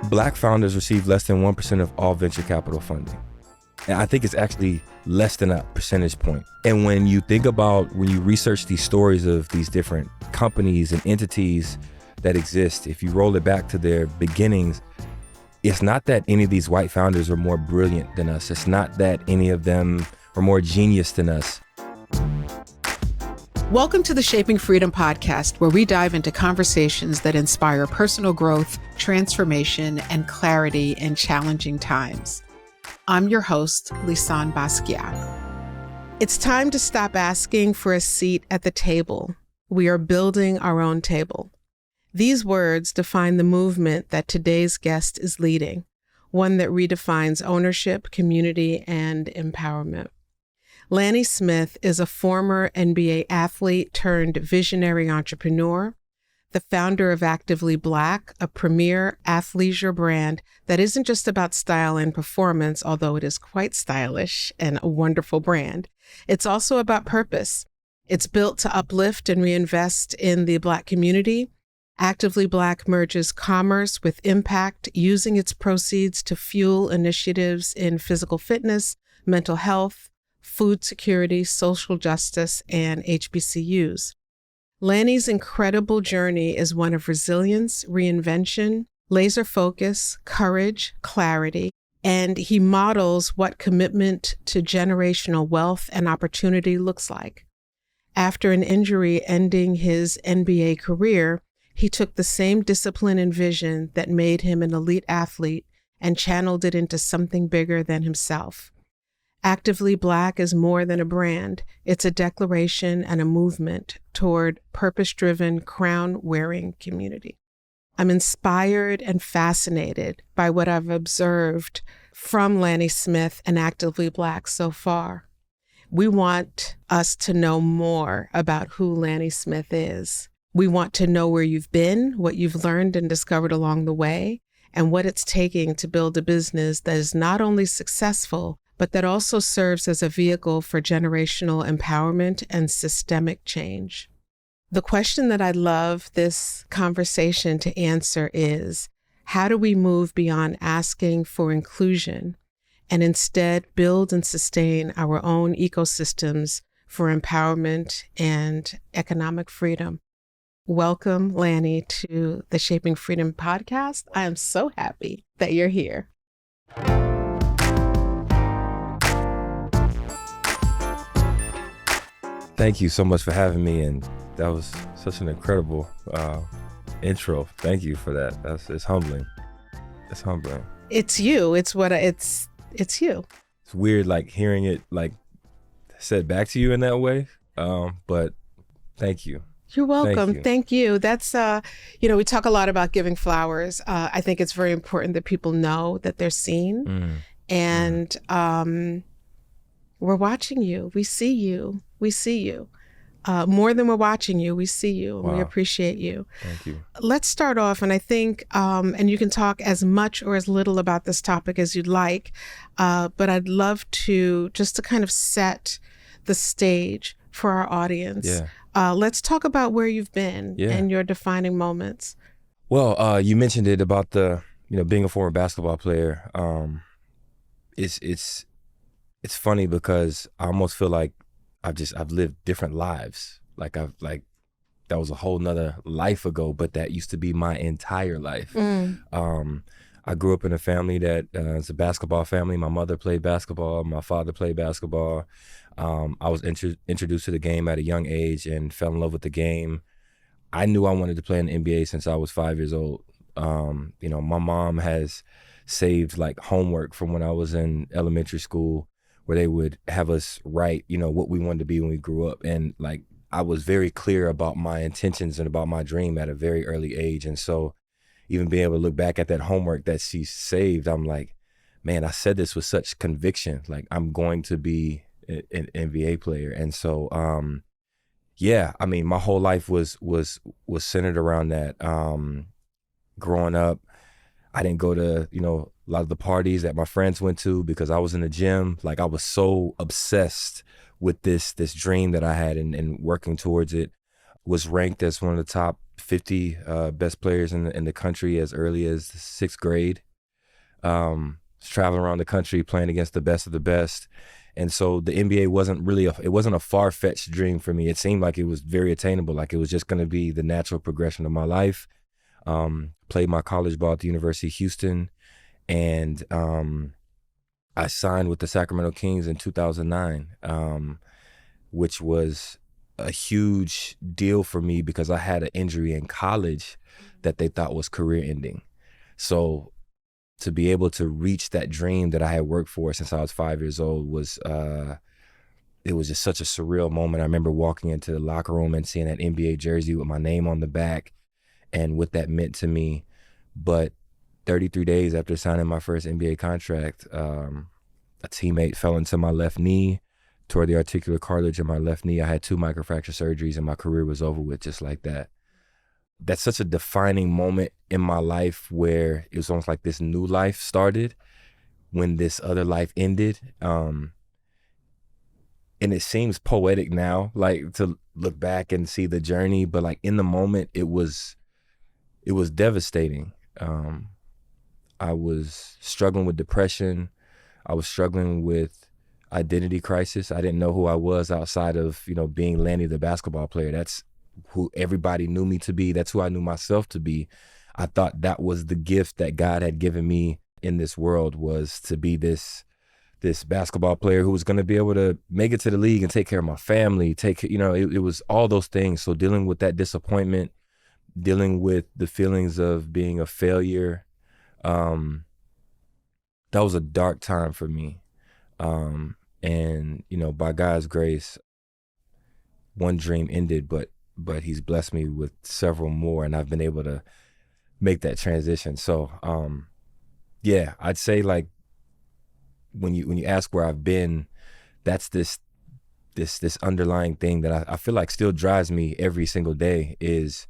Black founders receive less than 1% of all venture capital funding. And I think it's actually less than a percentage point. And when you research these stories of these different companies and entities that exist, if you roll it back to their beginnings, it's not that any of these white founders are more brilliant than us. It's not that any of them are more genius than us. Welcome to the Shaping Freedom podcast, where we dive into conversations that inspire personal growth, transformation, and clarity in challenging times. I'm your host, Lisane Basquiat. It's time to stop asking for a seat at the table. We are building our own table. These words define the movement that today's guest is leading, one that redefines ownership, community, and empowerment. Lanny Smith is a former NBA athlete turned visionary entrepreneur, the founder of Actively Black, a premier athleisure brand that isn't just about style and performance, although it is quite stylish and a wonderful brand. It's also about purpose. It's built to uplift and reinvest in the Black community. Actively Black merges commerce with impact, using its proceeds to fuel initiatives in physical fitness, mental health, food security, social justice, and HBCUs. Lanny's incredible journey is one of resilience, reinvention, laser focus, courage, clarity, and he models what commitment to generational wealth and opportunity looks like. After an injury ending his NBA career, he took the same discipline and vision that made him an elite athlete and channeled it into something bigger than himself. Actively Black is more than a brand. It's a declaration and a movement toward purpose-driven, crown-wearing community. I'm inspired and fascinated by what I've observed from Lanny Smith and Actively Black so far. We want us to know more about who Lanny Smith is. We want to know where you've been, what you've learned and discovered along the way, and what it's taking to build a business that is not only successful, but that also serves as a vehicle for generational empowerment and systemic change. The question that I'd love this conversation to answer is, how do we move beyond asking for inclusion and instead build and sustain our own ecosystems for empowerment and economic freedom? Welcome, Lanny, to the Shaping Freedom podcast. I am so happy that you're here. Thank you so much for having me, and that was such an incredible intro. Thank you for that. It's humbling. It's humbling. It's you. It's you. It's weird, like hearing it like said back to you in that way. But thank you. You're welcome. Thank you. That's we talk a lot about giving flowers. I think it's very important that people know that they're seen, and we're watching you. We see you. We see you. More than we're watching you, we see you, and we appreciate you. Thank you. Let's start off, and I think, and you can talk as much or as little about this topic as you'd like, but I'd love to kind of set the stage for our audience. Yeah. Let's talk about where you've been and your defining moments. Well, you mentioned it about being a former basketball player. It's funny because I almost feel like I've lived different lives. That was a whole nother life ago, but that used to be my entire life. I grew up in a family that is a basketball family. My mother played basketball. My father played basketball. I was introduced to the game at a young age and fell in love with the game. I knew I wanted to play in the NBA since I was 5 years old. My mom has saved like homework from when I was in elementary school, where they would have us write, what we wanted to be when we grew up. And like, I was very clear about my intentions and about my dream at a very early age. And so even being able to look back at that homework that she saved, I'm like, man, I said this with such conviction, like I'm going to be an NBA player. And so, my whole life was centered around that. Growing up, I didn't go to, a lot of the parties that my friends went to because I was in the gym. Like I was so obsessed with this dream that I had and working towards it. was ranked as one of the top 50 best players in the country as early as the 6th grade. Was traveling around the country playing against the best of the best. And so the NBA wasn't really it wasn't a far-fetched dream for me. It seemed like it was very attainable, like it was just going to be the natural progression of my life. Played my college ball at the University of Houston, and I signed with the Sacramento Kings in 2009, which was a huge deal for me because I had an injury in college that they thought was career ending. So to be able to reach that dream that I had worked for since I was 5 years old was, it was just such a surreal moment. I remember walking into the locker room and seeing that NBA jersey with my name on the back and what that meant to me. But 33 days after signing my first NBA contract, a teammate fell into my left knee, tore the articular cartilage in my left knee. I had 2 microfracture surgeries and my career was over with just like that. That's such a defining moment in my life where it was almost like this new life started when this other life ended. And it seems poetic now, like to look back and see the journey, but like in the moment, it was devastating. I was struggling with depression. I was struggling with identity crisis. I didn't know who I was outside of, being Lanny the basketball player. That's who everybody knew me to be. That's who I knew myself to be. I thought that was the gift that God had given me in this world, was to be this basketball player who was going to be able to make it to the league and take care of my family, it was all those things. So dealing with that disappointment, dealing with the feelings of being a failure, that was a dark time for me. And by God's grace, one dream ended, but he's blessed me with several more, and I've been able to make that transition. So, yeah, I'd say like when you ask where I've been, that's this underlying thing that I feel like still drives me every single day is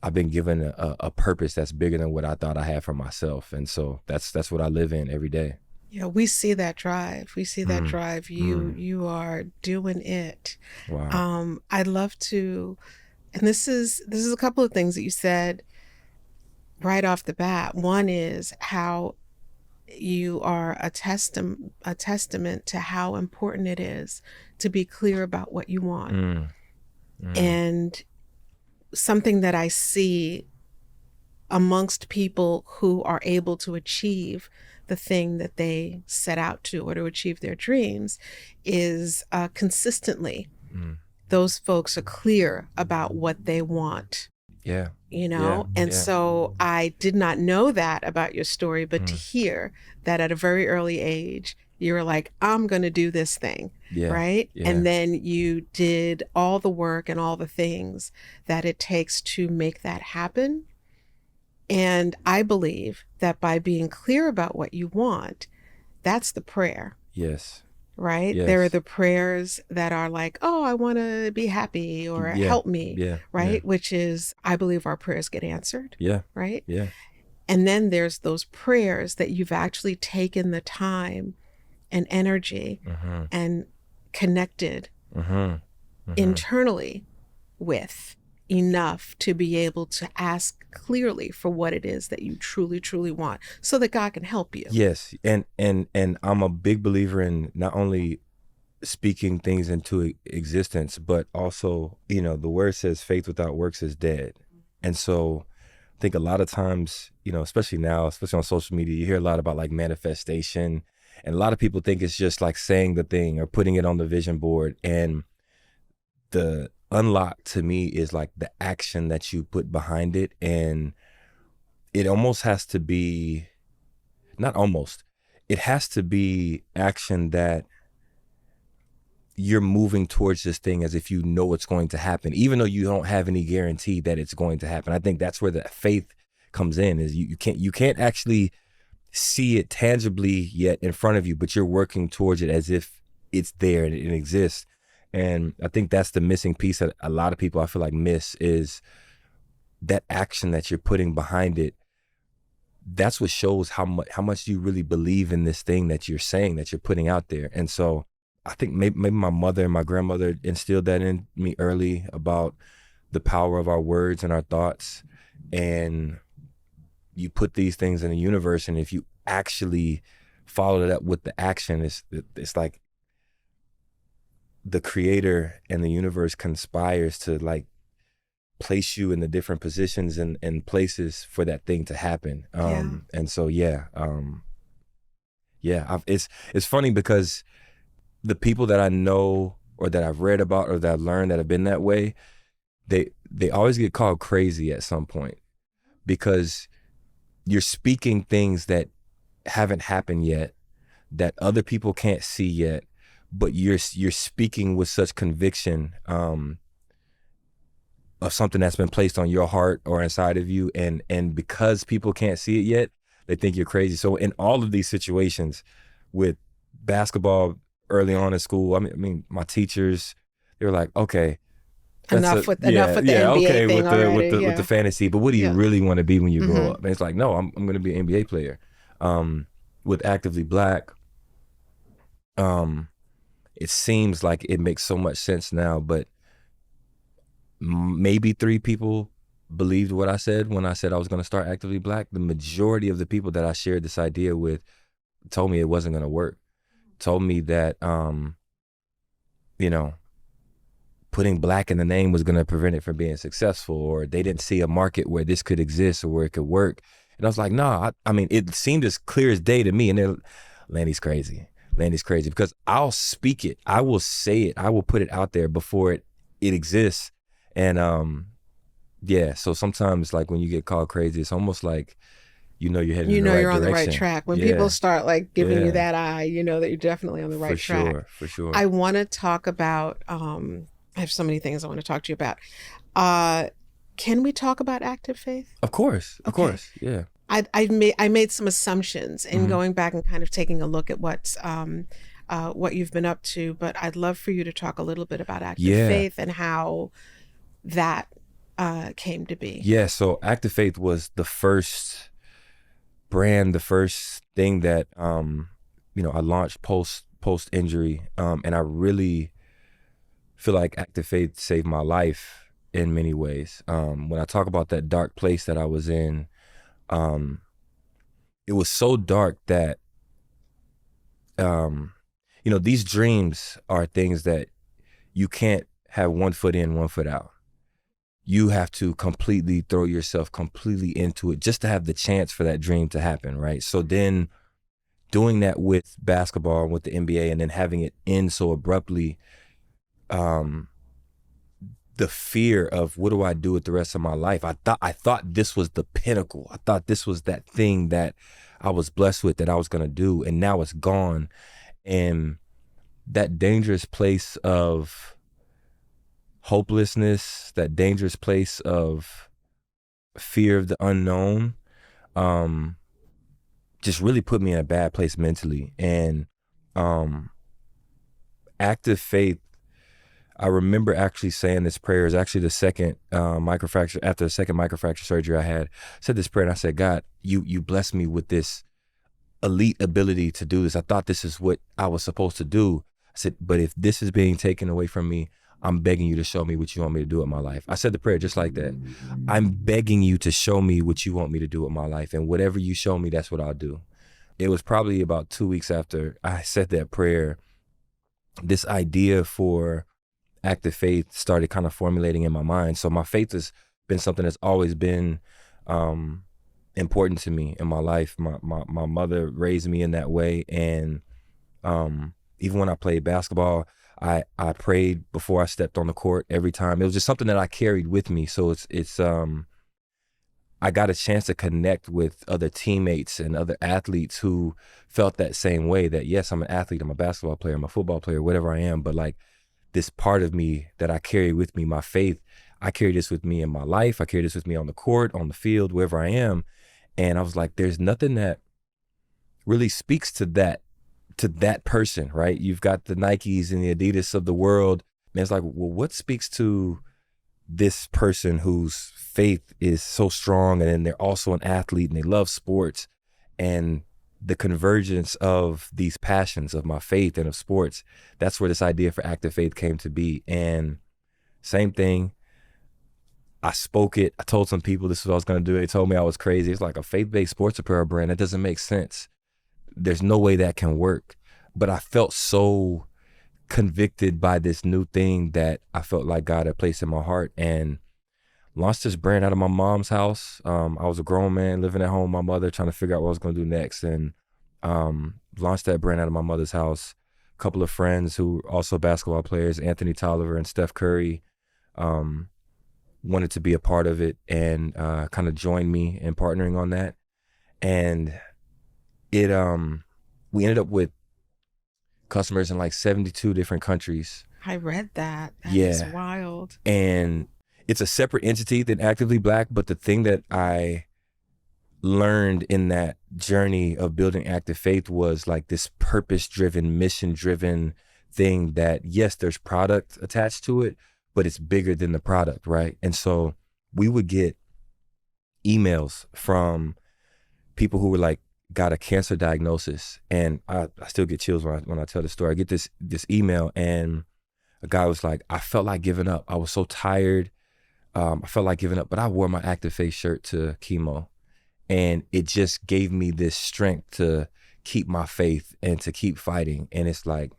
I've been given a purpose that's bigger than what I thought I had for myself. And so that's what I live in every day. Yeah, we see that drive. You are doing it. Wow. I'd love to, and this is a couple of things that you said right off the bat. One is how you are a testament to how important it is to be clear about what you want. And something that I see amongst people who are able to achieve the thing that they set out to, or to achieve their dreams, is consistently those folks are clear about what they want. Yeah. So I did not know that about your story, but to hear that at a very early age, you were like, I'm going to do this thing, right? Yeah. And then you did all the work and all the things that it takes to make that happen. And I believe that by being clear about what you want, that's the prayer. Yes. Right? Yes. There are the prayers that are like, oh, I want to be happy, or help me, right? Yeah. Which is, I believe our prayers get answered. Yeah. Right? Yeah. And then there's those prayers that you've actually taken the time and energy and connected internally with enough to be able to ask clearly for what it is that you truly, truly want, so that God can help you. Yes. And I'm a big believer in not only speaking things into existence, but also, the word says faith without works is dead. And so I think a lot of times, especially now, especially on social media, you hear a lot about like manifestation, and a lot of people think it's just like saying the thing or putting it on the vision board. And the unlock to me is like the action that you put behind it. And it almost has to be, it has to be action that you're moving towards this thing as if you know it's going to happen, even though you don't have any guarantee that it's going to happen. I think that's where the faith comes in, is you can't actually see it tangibly yet in front of you, but you're working towards it as if it's there and it exists. And I think that's the missing piece that a lot of people I feel like miss, is that action that you're putting behind it. That's what shows how much you really believe in this thing that you're saying, that you're putting out there. And so I think maybe my mother and my grandmother instilled that in me early about the power of our words and our thoughts, and you put these things in the universe, and if you actually follow it up with the action, it's like the creator and the universe conspires to like place you in the different positions and places for that thing to happen. And so it's funny because the people that I know or that I've read about or that I've learned that have been that way, they always get called crazy at some point, because you're speaking things that haven't happened yet, that other people can't see yet, but you're speaking with such conviction of something that's been placed on your heart or inside of you, and because people can't see it yet, they think you're crazy. So in all of these situations with basketball early on in school, I mean my teachers, they were like, okay, enough with the NBA okay, thing with the fantasy, but what do you really want to be when you grow up? And it's like, no, I'm going to be an NBA player. With Actively Black, it seems like it makes so much sense now, but maybe 3 people believed what I said when I said I was going to start Actively Black. The majority of the people that I shared this idea with told me it wasn't going to work. Told me that, putting Black in the name was going to prevent it from being successful, or they didn't see a market where this could exist or where it could work. And I was like, nah, I mean, it seemed as clear as day to me. And they're, Lanny's crazy, because I'll speak it. I will say it. I will put it out there before it exists. And so sometimes like when you get called crazy, it's almost like, you're heading in the right direction. You're on the right track. When people start like giving you that eye, you know that you're definitely on the right track. For sure. I want to talk about, I have so many things I want to talk to you about. Can we talk about active faith? Of course. Yeah. I made some assumptions in going back and kind of taking a look at what you've been up to, but I'd love for you to talk a little bit about active faith and how that came to be. Yeah. So Active Faith was the first brand, the first thing that I launched post injury, and I really feel like Active Faith saved my life in many ways. When I talk about that dark place that I was in, it was so dark that these dreams are things that you can't have one foot in, one foot out. You have to completely throw yourself completely into it just to have the chance for that dream to happen, right? So then doing that with basketball and with the NBA, and then having it end so abruptly, the fear of what do I do with the rest of my life? I thought this was the pinnacle. I thought this was that thing that I was blessed with that I was gonna do, and now it's gone. And that dangerous place of hopelessness, that dangerous place of fear of the unknown, just really put me in a bad place mentally. And Active Faith, I remember actually saying this prayer. Is actually the second microfracture, after the second microfracture surgery I had. I said this prayer and I said, God, you blessed me with this elite ability to do this. I thought this is what I was supposed to do. I said, but if this is being taken away from me, I'm begging you to show me what you want me to do with my life. I said the prayer just like that. I'm begging you to show me what you want me to do with my life, and whatever you show me, that's what I'll do. It was probably about 2 weeks after I said that prayer, this idea for Active Faith started kind of formulating in my mind. So my faith has been something that's always been important to me in my life. My mother raised me in that way, and even when I played basketball, I prayed before I stepped on the court every time. It was just something that I carried with me. So it's I got a chance to connect with other teammates and other athletes who felt that same way, that yes, I'm an athlete, I'm a basketball player, I'm a football player, whatever I am, but like this part of me that I carry with me, my faith, I carry this with me in my life. I carry this with me on the court, on the field, wherever I am. And I was like, there's nothing that really speaks to that person, right? You've got the Nikes and the Adidas of the world. And it's like, well, what speaks to this person whose faith is so strong, and then they're also an athlete and they love sports, and the convergence of these passions of my faith and of sports, that's where this idea for Active Faith came to be. And same thing, I spoke it. I told some people this is what I was going to do. They told me I was crazy. It's like a faith-based sports apparel brand. That doesn't make sense. There's no way that can work. But I felt so convicted by this new thing that I felt like God had placed in my heart, and launched this brand out of my mom's house. I was a grown man living at home with my mother, trying to figure out what I was going to do next, and launched that brand out of my mother's house. A couple of friends who were also basketball players, Anthony Tolliver and Steph Curry, wanted to be a part of it and kind of joined me in partnering on that. And it we ended up with customers in like 72 different countries. I read that. That is wild. And it's a separate entity than Actively Black, but the thing that I learned in that journey of building Active Faith was like this purpose-driven, mission-driven thing that, yes, there's product attached to it, but it's bigger than the product, right? And so we would get emails from people who were like, got a cancer diagnosis, and I still get chills when I tell the story. I get this email, and a guy was like, I felt like giving up. I was so tired. I felt like giving up, but I wore my Active Faith shirt to chemo, and it just gave me this strength to keep my faith and to keep fighting. And it's like,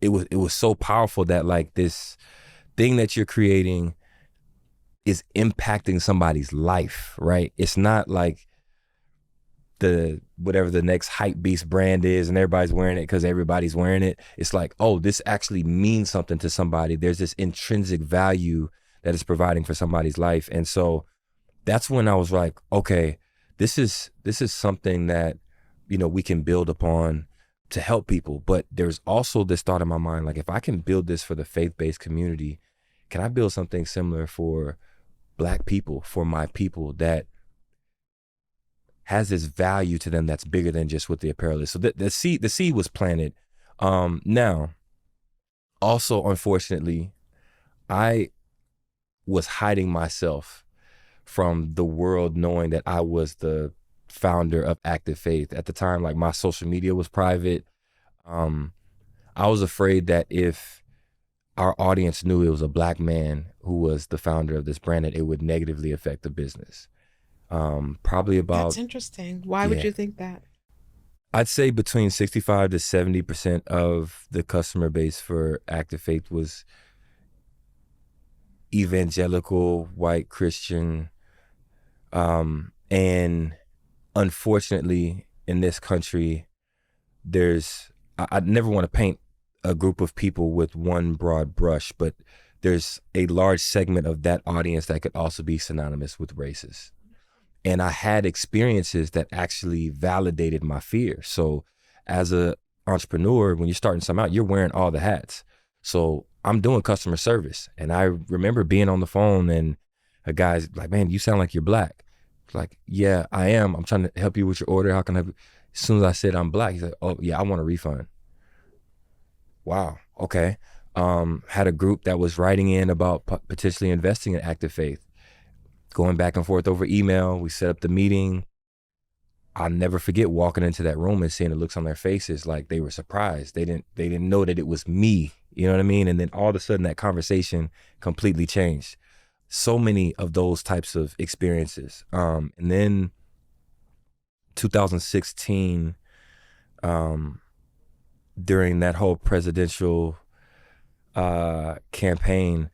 it was so powerful that like this thing that you're creating is impacting somebody's life, right? It's not like whatever the next hype beast brand is and everybody's wearing it because everybody's wearing it. It's like, oh, this actually means something to somebody. There's this intrinsic value that it's providing for somebody's life. And so that's when I was like, okay, this is something that, we can build upon to help people. But there's also this thought in my mind, like, if I can build this for the faith-based community, can I build something similar for Black people, for my people, that has this value to them that's bigger than just what the apparel is? So the seed was planted. Now, also, unfortunately, I was hiding myself from the world, knowing that I was the founder of Active Faith. At the time, like, my social media was private. I was afraid that if our audience knew it was a Black man who was the founder of this brand, that it would negatively affect the business. Probably about... That's interesting. Why would you think that? I'd say between 65 to 70% of the customer base for Active Faith was evangelical, white Christian. And unfortunately, in this country, I never want to paint a group of people with one broad brush, but there's a large segment of that audience that could also be synonymous with racist. And I had experiences that actually validated my fear. So as an entrepreneur, when you're starting something out, you're wearing all the hats. So I'm doing customer service. And I remember being on the phone and a guy's like, man, you sound like you're Black. Like, yeah, I am. I'm trying to help you with your order. How can I help you? As soon as I said I'm Black, he's like, oh yeah, I want a refund. Wow, okay. Had a group that was writing in about potentially investing in Active Faith. Going back and forth over email. We set up the meeting. I'll never forget walking into that room and seeing the looks on their faces, like they were surprised. They didn't know that it was me. You know what I mean? And then all of a sudden that conversation completely changed. So many of those types of experiences. And then 2016, during that whole presidential campaign,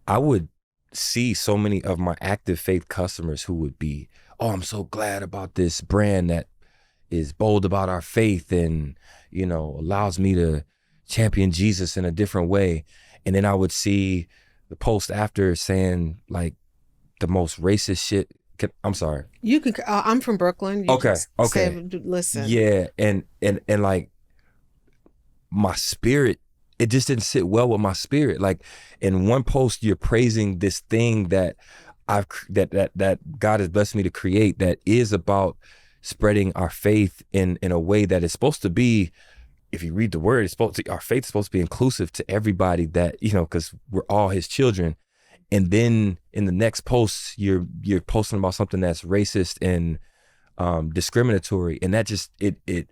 I would see so many of my Active Faith customers who would be, oh, I'm so glad about this brand that is bold about our faith and, allows me to champion Jesus in a different way. And then I would see the post after saying like the most racist shit. I'm sorry. You could, I'm from Brooklyn. Okay. Say, listen. Yeah. And like my spirit, it just didn't sit well with my spirit. Like in one post, you're praising this thing that that God has blessed me to create, that is about spreading our faith in a way that is supposed to be, if you read the word, our faith is supposed to be inclusive to everybody, that, because we're all His children. And then in the next post, you're posting about something that's racist and discriminatory. And that just, it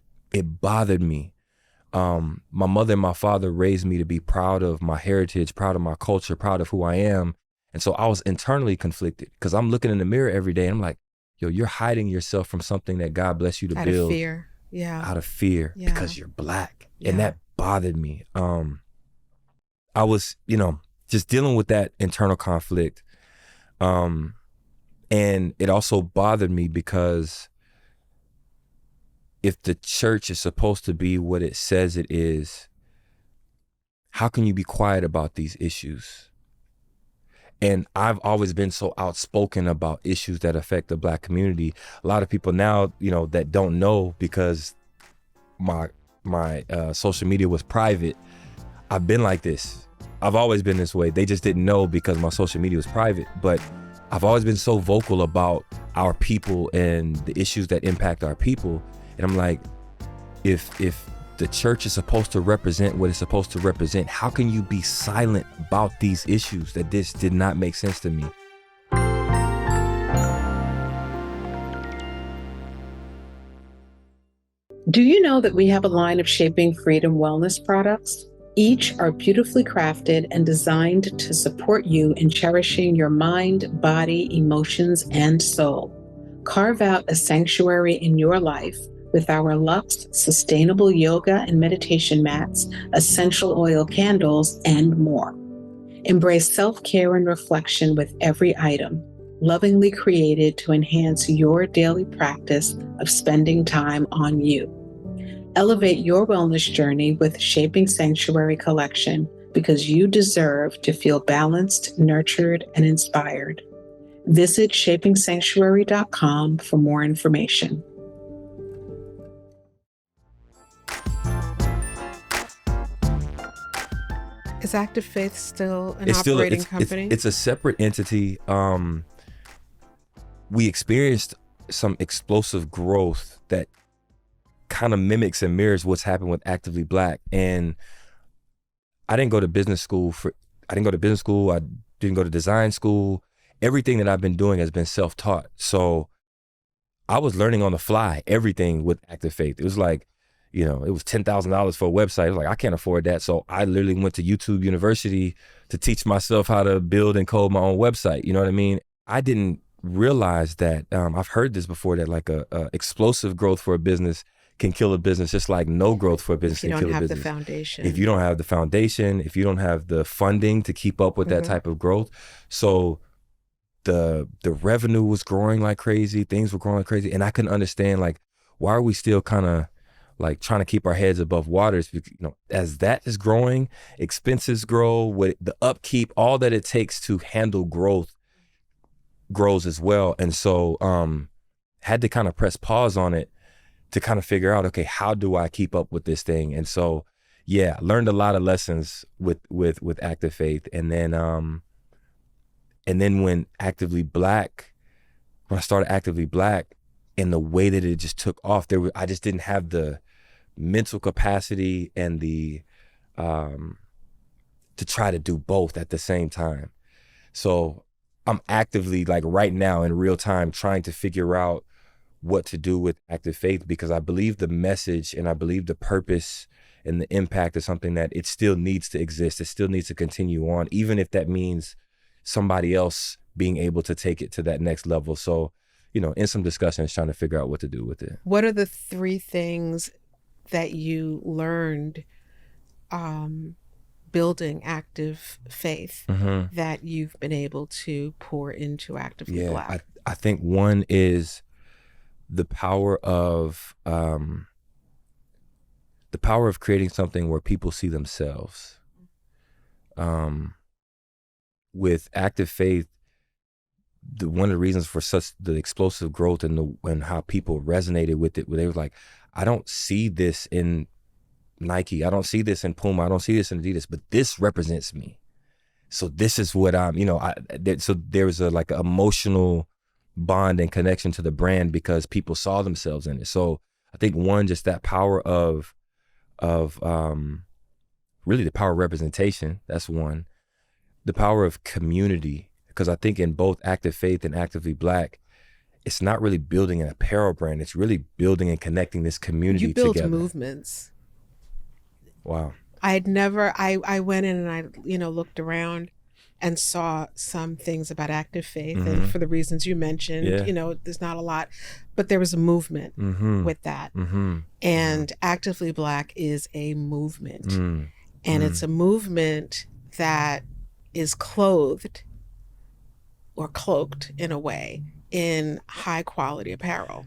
bothered me. My mother and my father raised me to be proud of my heritage, proud of my culture, proud of who I am. And so I was internally conflicted because I'm looking in the mirror every day and I'm like, yo, you're hiding yourself from something that God bless you to Out build of fear. Yeah. out of fear Yeah. because you're Black. Yeah. And that bothered me. I was, just dealing with that internal conflict. And it also bothered me because if the church is supposed to be what it says it is, how can you be quiet about these issues? And I've always been so outspoken about issues that affect the Black community. A lot of people now, that don't know because my social media was private. I've been like this. I've always been this way. They just didn't know because my social media was private. But I've always been so vocal about our people and the issues that impact our people. And I'm like, if the church is supposed to represent what it's supposed to represent, how can you be silent about these issues? That this did not make sense to me. Do you know that we have a line of Shaping Freedom wellness products? Each are beautifully crafted and designed to support you in cherishing your mind, body, emotions, and soul. Carve out a sanctuary in your life with our Luxe sustainable yoga and meditation mats, essential oil candles, and more. Embrace self-care and reflection with every item, lovingly created to enhance your daily practice of spending time on you. Elevate your wellness journey with Shaping Sanctuary Collection because you deserve to feel balanced, nurtured, and inspired. Visit shapingsanctuary.com for more information. Is Active Faith still an operating company? It's a separate entity. We experienced some explosive growth that kind of mimics and mirrors what's happened with Actively Black. And I didn't go to business school. I didn't go to design school. Everything that I've been doing has been self-taught. So I was learning on the fly, everything with Active Faith. It was like, it was $10,000 for a website. I was like, I can't afford that. So I literally went to YouTube University to teach myself how to build and code my own website. You know what I mean? I didn't realize that, I've heard this before, that like a explosive growth for a business can kill a business, just like no growth for a business can kill a business. If you don't have the foundation. If you don't have the foundation, if you don't have the funding to keep up with that type of growth. So the revenue was growing like crazy, things were growing like crazy. And I couldn't understand, like, why are we still kind of like trying to keep our heads above waters? As that is growing, expenses grow, with the upkeep, all that it takes to handle growth grows as well. And so had to kind of press pause on it to kind of figure out, okay, how do I keep up with this thing? And so, yeah, I learned a lot of lessons with Active Faith. And then when I started Actively Black, and the way that it just took off, I just didn't have the mental capacity and the to try to do both at the same time. So I'm actively, like right now in real time, trying to figure out what to do with Active Faith, because I believe the message and I believe the purpose and the impact is something that it still needs to exist. It still needs to continue on, even if that means somebody else being able to take it to that next level. So, in some discussions, trying to figure out what to do with it. What are the 3 things that you learned building Active Faith that you've been able to pour into Actively Black? I think one is the power of creating something where people see themselves. With Active Faith, one of the reasons for such the explosive growth and how people resonated with it, where they were like, I don't see this in Nike, I don't see this in Puma, I don't see this in Adidas, but this represents me. So this is what I'm, so there was like an emotional bond and connection to the brand because people saw themselves in it. So I think one, just that power of really the power of representation. That's one. The power of community, because I think in both Active Faith and Actively Black, it's not really building an apparel brand. It's really building and connecting this community together. You build movements. Wow. I went in and I, looked around and saw some things about active faith, Mm-hmm. and for the reasons you mentioned, Yeah. you know, there's not a lot, but there was a movement Mm-hmm. with that. Mm-hmm. And Actively Black is a movement. Mm-hmm. And it's a movement that is clothed or cloaked in a way in high quality apparel.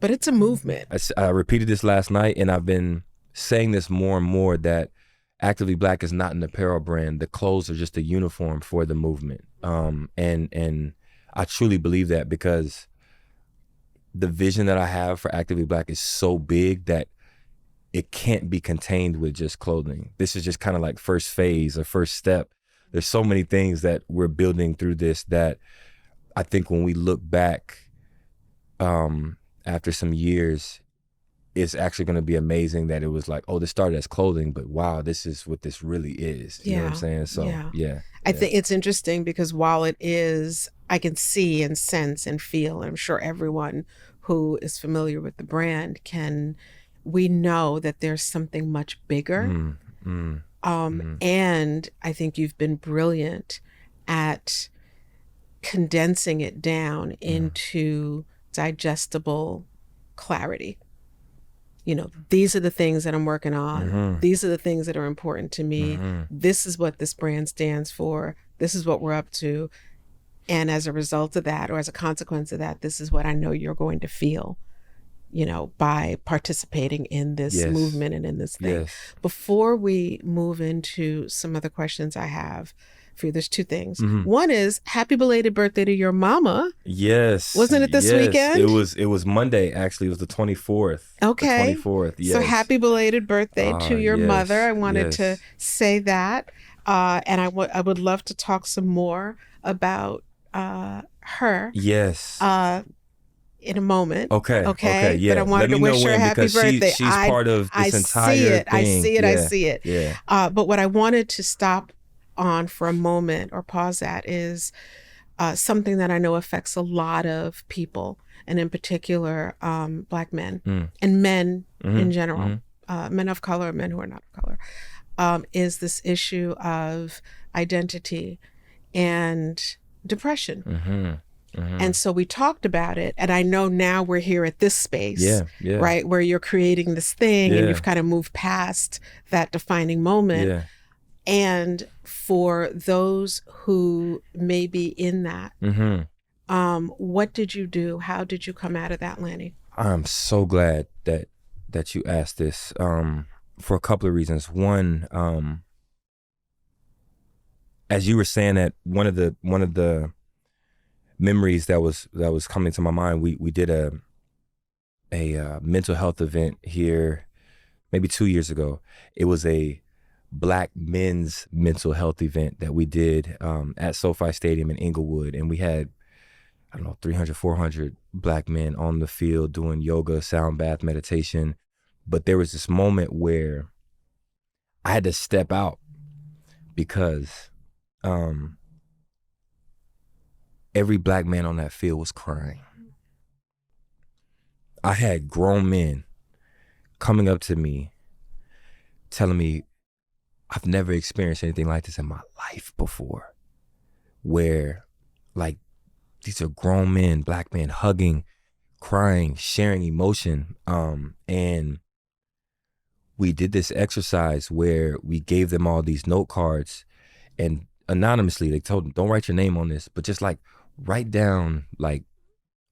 But it's a movement. I repeated this last night, and I've been saying this more and more, that Actively Black is not an apparel brand. The clothes are just a uniform for the movement. And I truly believe that, because the vision that I have for Actively Black is so big that it can't be contained with just clothing. This is just kind of like first phase or first step. There's so many things that we're building through this that I think when we look back after some years, it's actually going to be amazing that it was like, oh, this started as clothing, but wow, this is what this really is. You know what I'm saying? So yeah. I think it's interesting because while it is, I can see and sense and feel, and I'm sure everyone who is familiar with the brand we know that there's something much bigger. And I think you've been brilliant at condensing it down into digestible clarity. You know, these are the things that I'm working on. These are the things that are important to me. This is what this brand stands for. This is what we're up to. And as a result of that, or as a consequence of that, this is what I know you're going to feel, you know, by participating in this movement and in this thing. Before we move into some other questions I have for you, there's two things. One is happy belated birthday to your mama. Yes. Wasn't it this weekend? It was Monday, actually. It was the 24th. Okay. The 24th, yes. So happy belated birthday to your mother. I wanted to say that. And I would love to talk some more about her. Yes. In a moment. Okay. Yeah. But I wanted to wish her happy birthday. She's part of this entire thing. I see it. Yeah. But what I wanted to stop on for a moment or pause at is something that I know affects a lot of people, and in particular, Black men and men in general, men of color, men who are not of color, is this issue of identity and depression. And so we talked about it, and I know now we're here at this space, right, where you're creating this thing and you've kind of moved past that defining moment. And for those who may be in that, what did you do? How did you come out of that, Lanny? I'm so glad that you asked this for a couple of reasons. One, as you were saying that, one of the memories that was coming to my mind, we did a mental health event here maybe 2 years ago. It was a Black men's mental health event that we did at SoFi Stadium in Inglewood, and we had, I don't know, 300, 400 Black men on the field doing yoga, sound bath, meditation. But there was this moment where I had to step out because every Black man on that field was crying. I had grown men coming up to me telling me, I've never experienced anything like this in my life before, where like these are grown men, Black men, hugging, crying, sharing emotion. And we did this exercise where we gave them all these note cards, and anonymously they told them, don't write your name on this, but just like write down like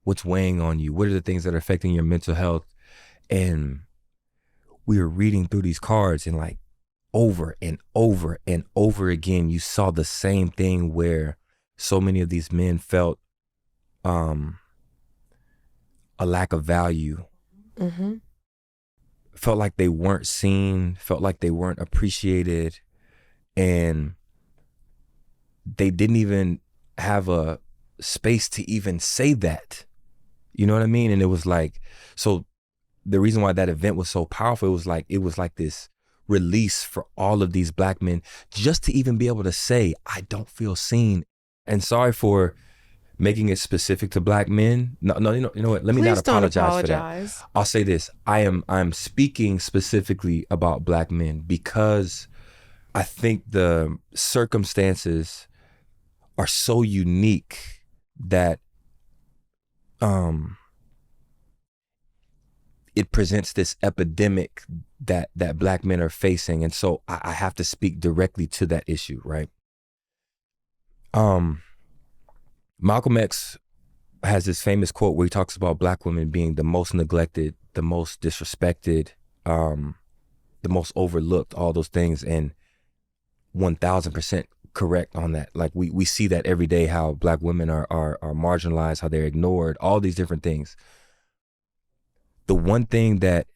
what's weighing on you. What are the things that are affecting your mental health? And we were reading through these cards, and like over and over and over again, you saw the same thing where so many of these men felt a lack of value, felt like they weren't seen, felt like they weren't appreciated, and they didn't even have a space to even say that. You know what I mean? And it was like, so the reason why that event was so powerful, it was like this release for all of these Black men, just to even be able to say, I don't feel seen. And sorry for making it specific to Black men. No, you know what? Let me not apologize for that. I'll say this. I'm speaking specifically about Black men because I think the circumstances are so unique that it presents this epidemic that Black men are facing. And so I have to speak directly to that issue, right? Malcolm X has this famous quote where he talks about Black women being the most neglected, the most disrespected, the most overlooked, all those things, and 1000% correct on that. Like we see that every day, how Black women are marginalized, how they're ignored, all these different things. The one thing that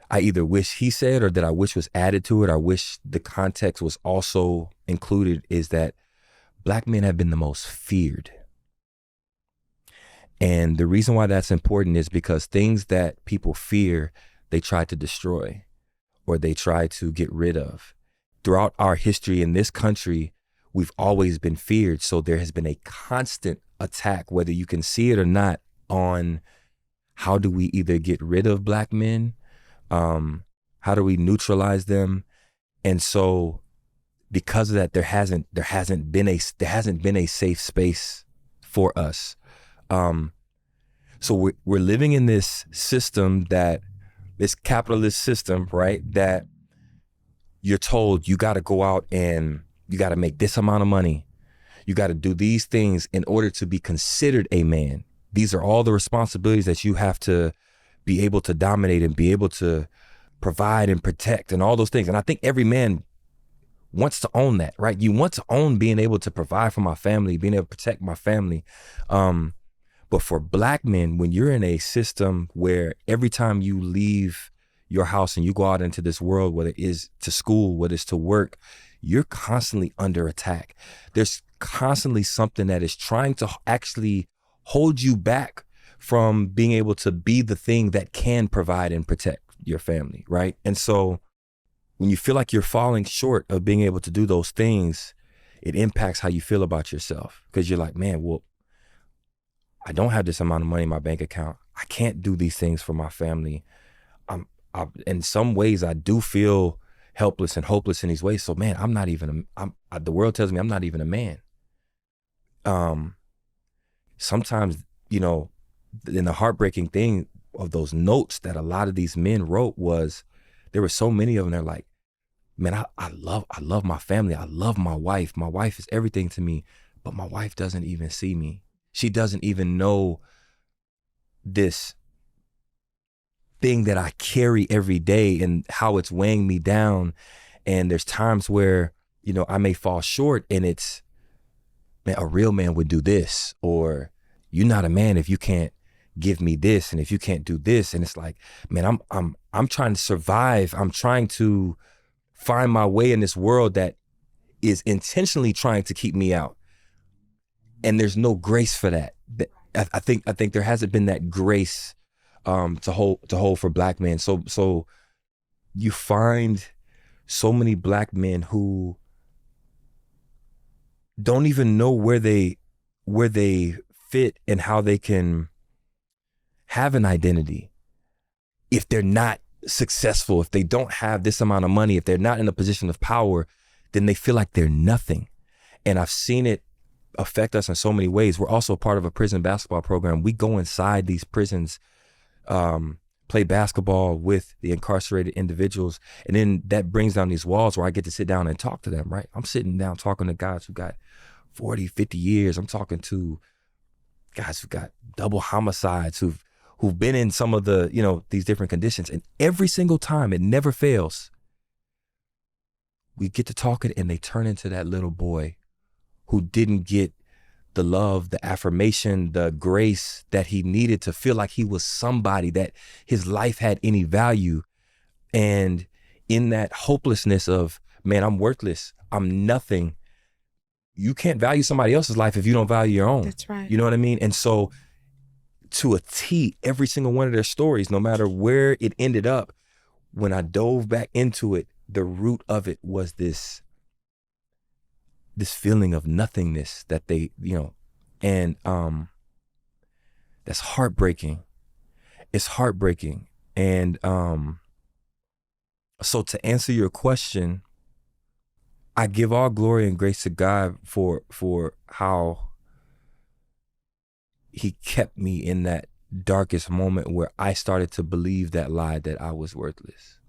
I either wish he said or that I wish was added to it, I wish the context was also included, is that Black men have been the most feared. And the reason why that's important is because things that people fear, they try to destroy or they try to get rid of. Throughout our history in this country, we've always been feared. So there has been a constant attack, whether you can see it or not, on how do we either get rid of Black men? How do we neutralize them? And so because of that, there hasn't been a safe space for us. So we're living in this system, this capitalist system, right? That you're told you got to go out and you got to make this amount of money. You got to do these things in order to be considered a man. These are all the responsibilities that you have to be able to dominate and be able to provide and protect and all those things. And I think every man wants to own that, right? You want to own being able to provide for my family, being able to protect my family. But for Black men, when you're in a system where every time you leave your house and you go out into this world, whether it is to school, whether it's to work, you're constantly under attack. There's constantly something that is trying to actually hold you back from being able to be the thing that can provide and protect your family, right? And so when you feel like you're falling short of being able to do those things, it impacts how you feel about yourself, because you're like, man, well, I don't have this amount of money in my bank account. I can't do these things for my family. In some ways, I do feel helpless and hopeless in these ways. So, man, the world tells me I'm not even a man. Sometimes, and the heartbreaking thing of those notes that a lot of these men wrote was, there were so many of them. They're like, man, I love my family. I love my wife. My wife is everything to me, but my wife doesn't even see me. She doesn't even know this thing that I carry every day and how it's weighing me down. And there's times where, I may fall short, and it's, man, a real man would do this, or you're not a man if you can't give me this, and if you can't do this. And it's like, man, I'm trying to survive. I'm trying to find my way in this world that is intentionally trying to keep me out. And there's no grace for that. I think there hasn't been that grace to hold for Black men. So you find so many Black men who don't even know where they fit and how they can have an identity if they're not successful, if they don't have this amount of money, if they're not in a position of power, then they feel like they're nothing. And I've seen it affect us in so many ways. We're also part of a prison basketball program. We go inside these prisons, play basketball with the incarcerated individuals, and then that brings down these walls where I get to sit down and talk to them, right? I'm sitting down talking to guys who got 40, 50 years. I'm talking to guys who got double homicides, who've been in some of the, these different conditions. And every single time, it never fails, we get to talking and they turn into that little boy who didn't get the love, the affirmation, the grace that he needed to feel like he was somebody, that his life had any value. And in that hopelessness of, man, I'm worthless, I'm nothing, you can't value somebody else's life if you don't value your own. That's right. You know what I mean? And so to a T, every single one of their stories, no matter where it ended up, when I dove back into it, the root of it was this feeling of nothingness that they, and that's heartbreaking. It's heartbreaking. And so to answer your question, I give all glory and grace to God for how he kept me in that darkest moment where I started to believe that lie that I was worthless.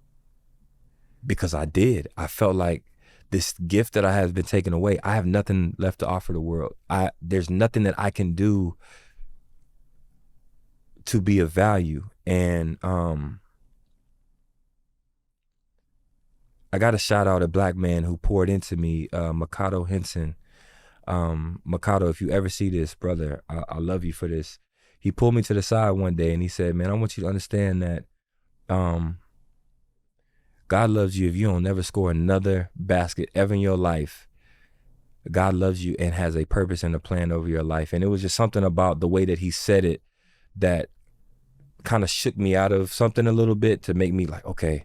Because I did. I felt like this gift that I have been taken away, I have nothing left to offer the world. There's nothing that I can do to be of value. And I got to shout out a black man who poured into me, Mikado Henson. Mikado, if you ever see this, brother, I love you for this. He pulled me to the side one day and he said, man, I want you to understand that God loves you. If you don't never score another basket ever in your life, God loves you and has a purpose and a plan over your life. And it was just something about the way that he said it that kind of shook me out of something a little bit to make me like, okay,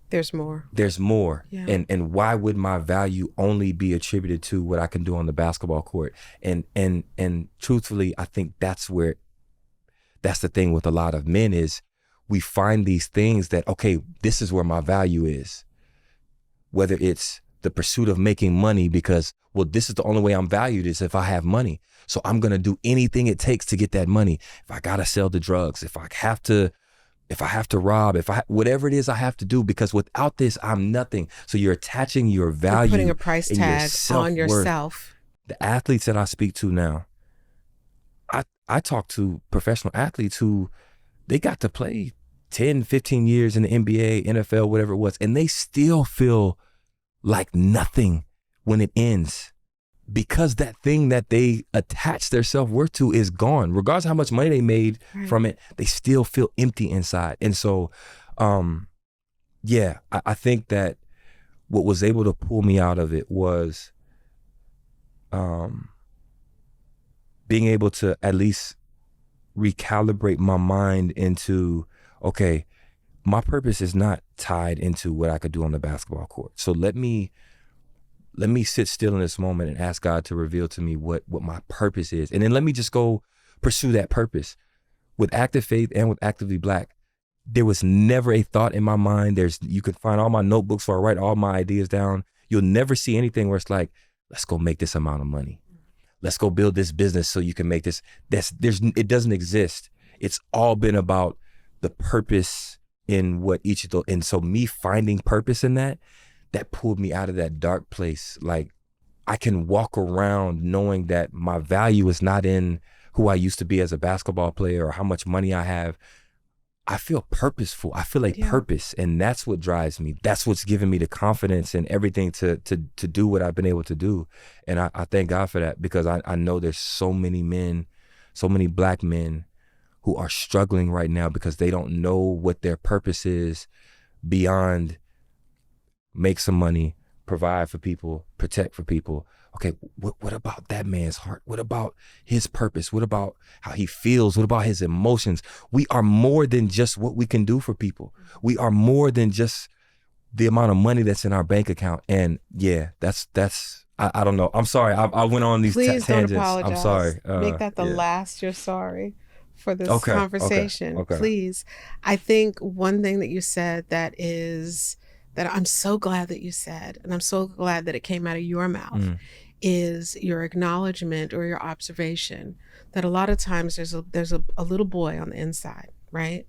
there's more. There's more. Yeah. And why would my value only be attributed to what I can do on the basketball court? And truthfully, I think that's the thing with a lot of men is we find these things that, okay, this is where my value is. Whether it's the pursuit of making money because, well, this is the only way I'm valued is if I have money. So I'm going to do anything it takes to get that money. If I got to sell the drugs, if I have to rob, whatever it is I have to do, because without this, I'm nothing. So you're attaching your value. You're putting a price tag on yourself. The athletes that I speak to now, I talk to professional athletes who they got to play 10, 15 years in the NBA, NFL, whatever it was, and they still feel like nothing when it ends because that thing that they attach their self-worth to is gone. Regardless of how much money they made from it, they still feel empty inside. And so, I think that what was able to pull me out of it was being able to at least recalibrate my mind into, okay, my purpose is not tied into what I could do on the basketball court. So let me sit still in this moment and ask God to reveal to me what my purpose is. And then let me just go pursue that purpose. With Active Faith and with Actively Black, there was never a thought in my mind. You can find all my notebooks where I write all my ideas down. You'll never see anything where it's like, let's go make this amount of money. Let's go build this business so you can make this. It doesn't exist. It's all been about the purpose in what each of those. And so me finding purpose in that pulled me out of that dark place. Like I can walk around knowing that my value is not in who I used to be as a basketball player or how much money I have. I feel purposeful. I feel like purpose, and that's what drives me. That's what's given me the confidence and everything to do what I've been able to do. And I thank God for that, because I know there's so many men, so many black men who are struggling right now because they don't know what their purpose is beyond make some money, provide for people, protect for people. Okay, what about that man's heart? What about his purpose? What about how he feels? What about his emotions? We are more than just what we can do for people. We are more than just the amount of money that's in our bank account. And yeah, that's I don't know. I'm sorry. I went on these tangents. Please don't apologize. I'm sorry. Make that the last you're sorry for this Okay, conversation. okay. Please. I think one thing that you said that I'm so glad that you said, and I'm so glad that it came out of your mouth, is your acknowledgement or your observation that a lot of times there's a little boy on the inside, right?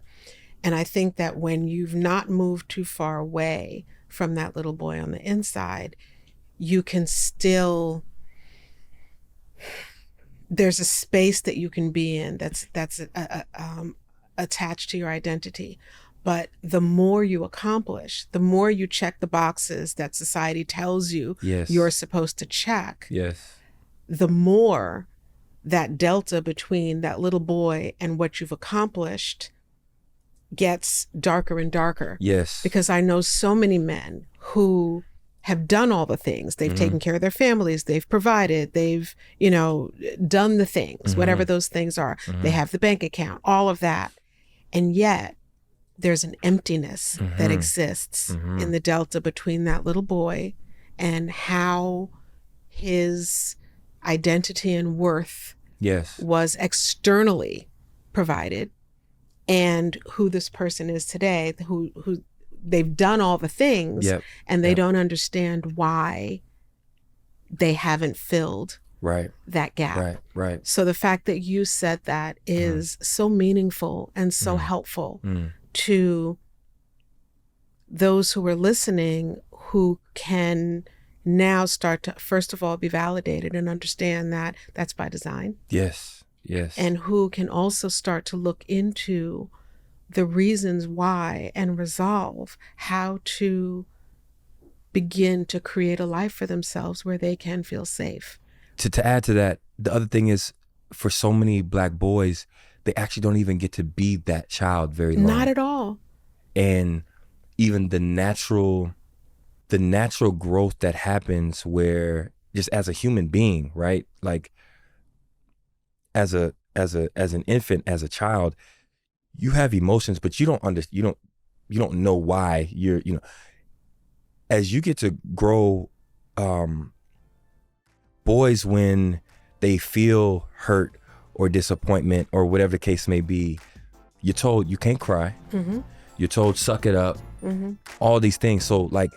And I think that when you've not moved too far away from that little boy on the inside, you can still, there's a space that you can be in that's attached to your identity. But the more you accomplish, the more you check the boxes that society tells you you're supposed to check, the more that delta between that little boy and what you've accomplished gets darker and darker. Yes. Because I know so many men who have done all the things. They've taken care of their families. They've provided. They've, done the things, whatever those things are. They have the bank account, all of that. And yet, there's an emptiness that exists in the delta between that little boy and how his identity and worth was externally provided, and who this person is today, who they've done all the things and they don't understand why they haven't filled that gap. Right. So the fact that you said that is so meaningful and so helpful to those who are listening, who can now start to, first of all, be validated and understand that that's by design. Yes. And who can also start to look into the reasons why and resolve how to begin to create a life for themselves where they can feel safe. To add to that, the other thing is, for so many Black boys, they actually don't even get to be that child very long. Not at all. And even the natural growth that happens, where just as a human being, right? Like as an infant, as a child, you have emotions, but you don't know why as you get to grow, boys, when they feel hurt or disappointment or whatever the case may be, you're told you can't cry. You're told suck it up. All these things. So like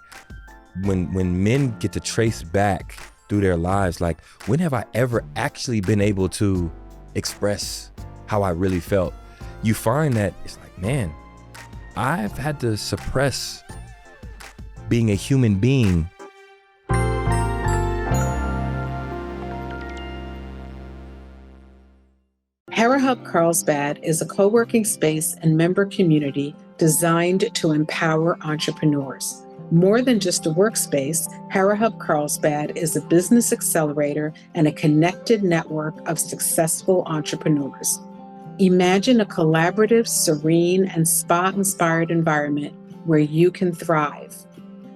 when men get to trace back through their lives, like, when have I ever actually been able to express how I really felt? You find that it's like, man, I've had to suppress being a human being. HeraHub Carlsbad is a co-working space and member community designed to empower entrepreneurs. More than just a workspace, HeraHub Carlsbad is a business accelerator and a connected network of successful entrepreneurs. Imagine a collaborative, serene, and spa-inspired environment where you can thrive.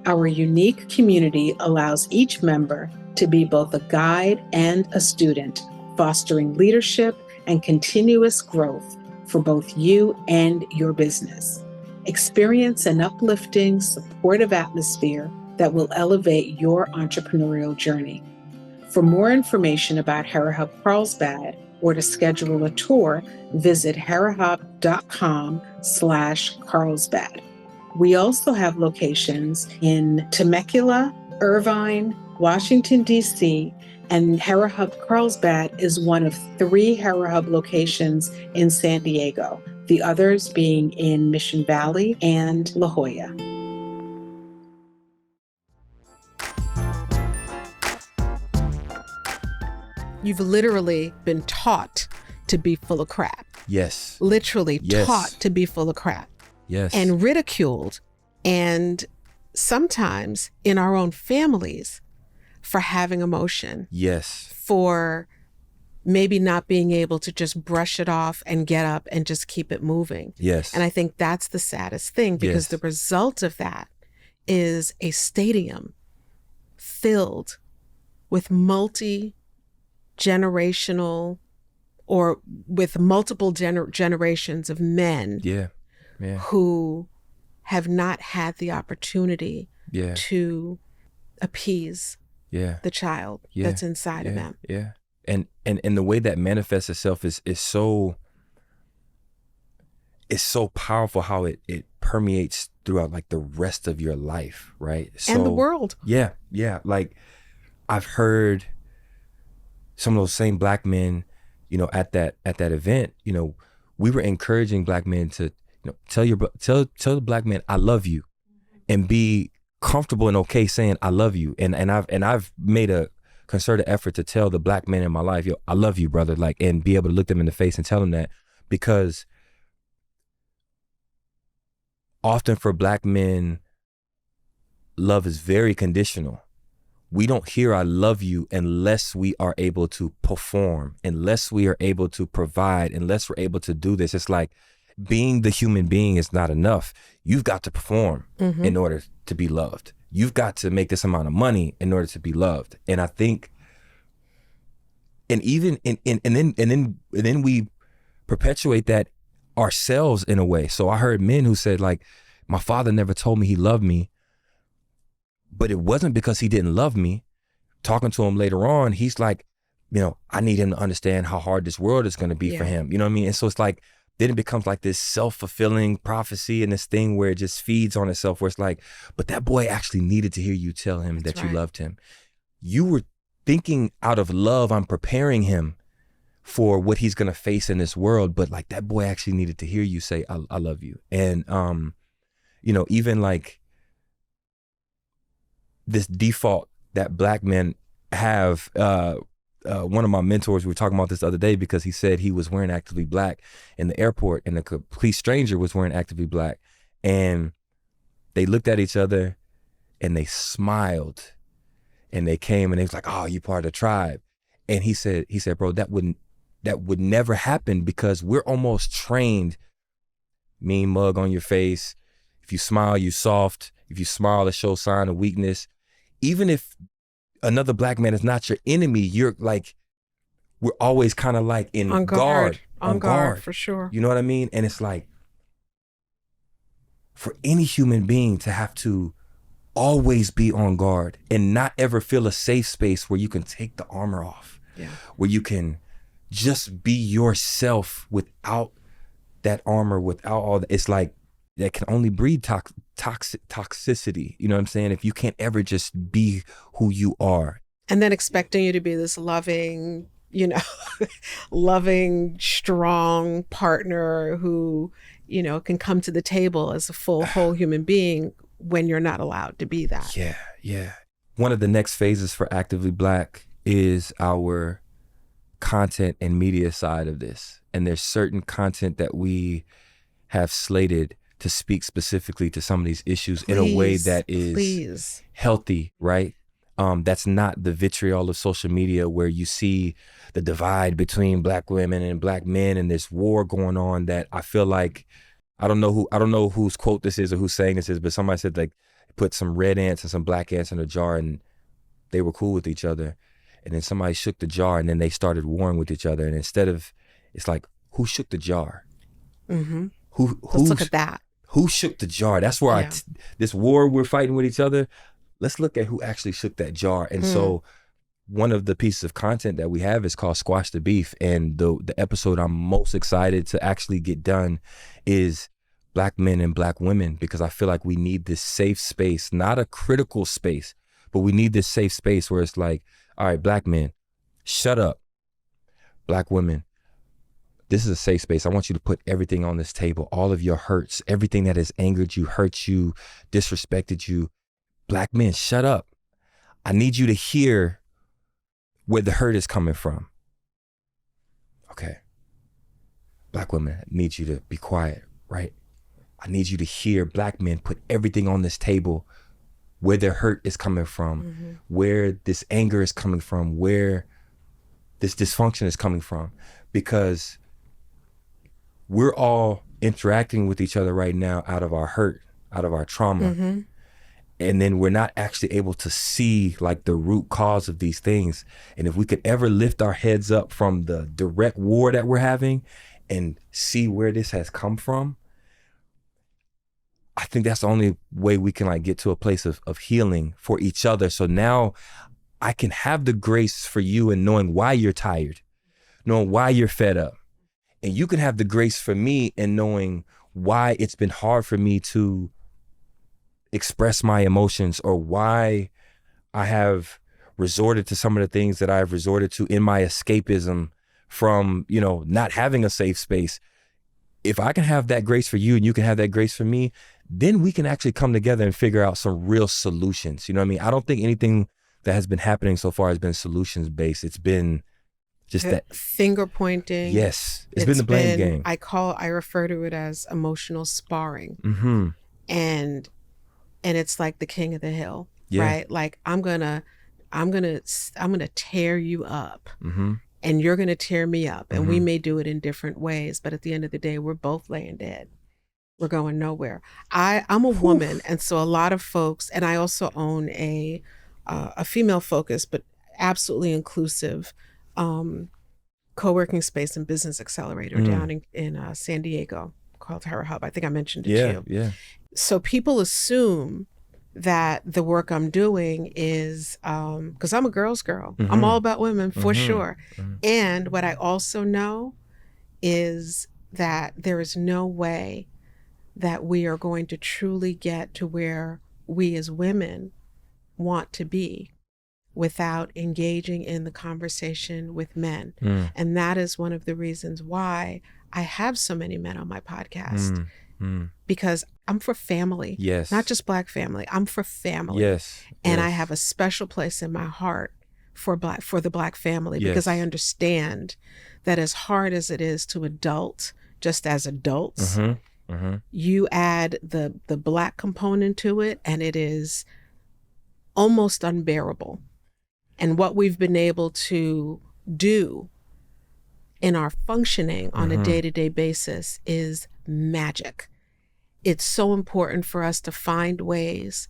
Our unique community allows each member to be both a guide and a student, fostering leadership and continuous growth for both you and your business. Experience an uplifting, supportive atmosphere that will elevate your entrepreneurial journey. For more information about HeraHub Carlsbad or to schedule a tour, visit herahub.com/Carlsbad. We also have locations in Temecula, Irvine, Washington, D.C., and HeraHub Carlsbad is one of 3 HeraHub locations in San Diego, the others being in Mission Valley and La Jolla. You've literally been taught to be full of crap. Yes. Literally taught to be full of crap. Yes. And ridiculed, and sometimes in our own families, for having emotion. Yes. For maybe not being able to just brush it off and get up and just keep it moving. Yes. And I think that's the saddest thing, because the result of that is a stadium filled with multi-generational, or with multiple generations of men who have not had the opportunity to appease the child that's inside of them. Yeah. And the way that manifests itself is so powerful, how it permeates throughout like the rest of your life, right? And the world. Yeah. Like, I've heard some of those same Black men, at that event, we were encouraging Black men to, tell the Black men, I love you, and be comfortable and okay saying I love you. And I've made a concerted effort to tell the Black men in my life, I love you, brother, like, and be able to look them in the face and tell them that, because often for Black men, love is very conditional. We don't hear I love you unless we are able to perform, unless we are able to provide, unless we're able to do this. It's like, being the human being is not enough. You've got to perform in order to be loved. You've got to make this amount of money in order to be loved. And I think, and then we perpetuate that ourselves in a way. So I heard men who said, like, my father never told me he loved me, but it wasn't because he didn't love me. Talking to him later on, he's like, I need him to understand how hard this world is going to be for him. You know what I mean? And so it's like, then it becomes like this self-fulfilling prophecy, and this thing where it just feeds on itself, where it's like, but that boy actually needed to hear you tell him that you loved him. You were thinking out of love, I'm preparing him for what he's gonna face in this world. But like that boy actually needed to hear you say, I love you. And you know, even like this default that Black men have, one of my mentors, we were talking about this the other day, because he said he was wearing Actively Black in the airport and a complete stranger was wearing Actively Black, and they looked at each other and they smiled and they came and they was like, oh, you part of the tribe. And he said, bro, that would never happen, because we're almost trained, mean mug on your face. If you smile, you soft. If you smile, it shows sign of weakness. Even if another Black man is not your enemy, you're like, we're always kind of like on guard for sure. You know what I mean? And it's like, for any human being to have to always be on guard and not ever feel a safe space where you can take the armor off, where you can just be yourself without that armor, without all that. It's like, that can only breed toxicity. You know what I'm saying? If you can't ever just be who you are. And then expecting you to be this loving, you know, loving, strong partner who, you know, can come to the table as a full, whole human being when you're not allowed to be that. Yeah. One of the next phases for Actively Black is our content and media side of this. And there's certain content that we have slated to speak specifically to some of these issues in a way that is healthy, right? That's not the vitriol of social media where you see the divide between Black women and Black men and this war going on, that I feel like, I don't know whose quote this is or who's saying this is, but somebody said like, put some red ants and some black ants in a jar and they were cool with each other. And then somebody shook the jar and then they started warring with each other. And instead of, it's like, who shook the jar? Mm-hmm. Let's look at that. Who shook the jar? That's where this war we're fighting with each other. Let's look at who actually shook that jar. And so one of the pieces of content that we have is called Squash the Beef. And the episode I'm most excited to actually get done is Black men and Black women, because I feel like we need this safe space, not a critical space, but we need this safe space where it's like, all right, Black men, shut up. Black women, this is a safe space. I want you to put everything on this table, all of your hurts, everything that has angered you, hurt you, disrespected you. Black men, shut up. I need you to hear where the hurt is coming from. Okay. Black women, I need you to be quiet, right? I need you to hear Black men put everything on this table, where their hurt is coming from, where this anger is coming from, where this dysfunction is coming from, because we're all interacting with each other right now out of our hurt, out of our trauma. And then we're not actually able to see like the root cause of these things. And if we could ever lift our heads up from the direct war that we're having and see where this has come from, I think that's the only way we can like get to a place of healing for each other. So now I can have the grace for you in knowing why you're tired, knowing why you're fed up. And you can have the grace for me in knowing why it's been hard for me to express my emotions, or why I have resorted to some of the things that I've resorted to in my escapism from, you know, not having a safe space. If I can have that grace for you and you can have that grace for me, then we can actually come together and figure out some real solutions. You know what I mean? I don't think anything that has been happening so far has been solutions based. It's been just that finger pointing. Yes. It's been the blame game. I refer to it as emotional sparring. And it's like the king of the hill, right? Like I'm gonna tear you up, and you're gonna tear me up, and we may do it in different ways, but at the end of the day, we're both laying dead. We're going nowhere. I'm a woman, and so a lot of folks, and I also own a female focused but absolutely inclusive co-working space and business accelerator down in San Diego called Terra Hub. I think I mentioned it to you. Yeah. So people assume that the work I'm doing is, because I'm a girl's girl. I'm all about women for sure. And what I also know is that there is no way that we are going to truly get to where we as women want to be without engaging in the conversation with men. Mm. And that is one of the reasons why I have so many men on my podcast, because I'm for family. Yes. Not just Black family. I'm for family. Yes. And I Yes. have a special place in my heart for the Black family, Yes. because I understand that as hard as it is to adult, just as adults, you add the Black component to it, and it is almost unbearable. And what we've been able to do in our functioning on a day-to-day basis is magic. It's so important for us to find ways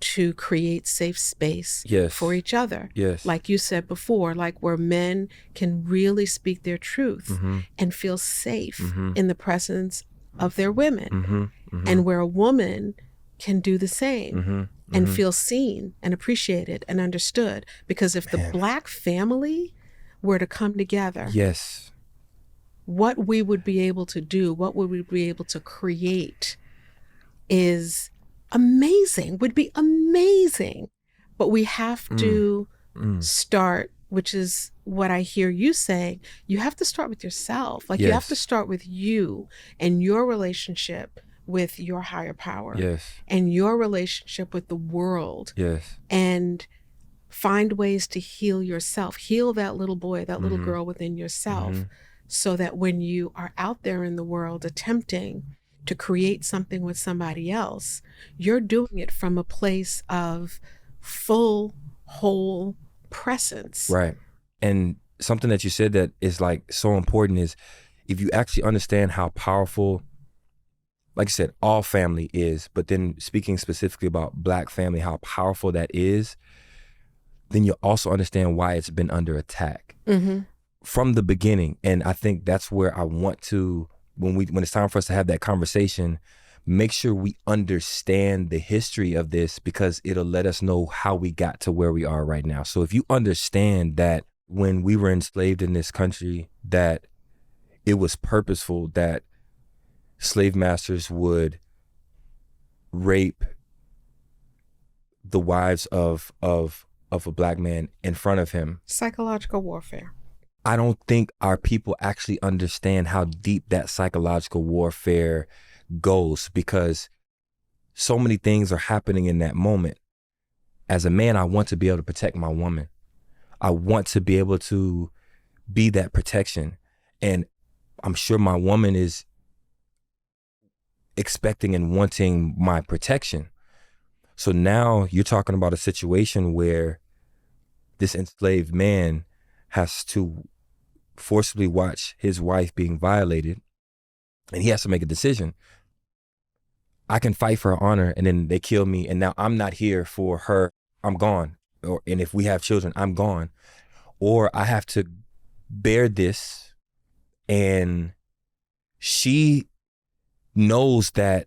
to create safe space for each other. Yes. Like you said before, like where men can really speak their truth and feel safe in the presence of their women. And where a woman can do the same and feel seen and appreciated and understood. Because if the Black family were to come together, Yes. what we would be able to do, what would we be able to create is amazing, would be amazing. But we have to start, which is what I hear you saying, you have to start with yourself. Like you have to start with you and your relationship with your higher power. Yes. And your relationship with the world. Yes. And find ways to heal yourself, heal that little boy, that little girl within yourself, so that when you are out there in the world attempting to create something with somebody else, you're doing it from a place of full, whole presence. Right. And something that you said that is like so important is if you actually understand how powerful, like you said, all family is, but then speaking specifically about Black family, how powerful that is, then you also understand why it's been under attack from the beginning. And I think that's where I want to, when it's time for us to have that conversation, make sure we understand the history of this, because it'll let us know how we got to where we are right now. So if you understand that when we were enslaved in this country, that it was purposeful, that slave masters would rape the wives of a Black man in front of him. Psychological warfare. I don't think our people actually understand how deep that psychological warfare goes, because so many things are happening in that moment. As a man, I want to be able to protect my woman. I want to be able to be that protection. And I'm sure my woman is expecting and wanting my protection. So now you're talking about a situation where this enslaved man has to forcibly watch his wife being violated, and he has to make a decision. I can fight for her honor, and then they kill me, and now I'm not here for her. I'm gone. And if we have children, I'm gone. Or I have to bear this, and she knows that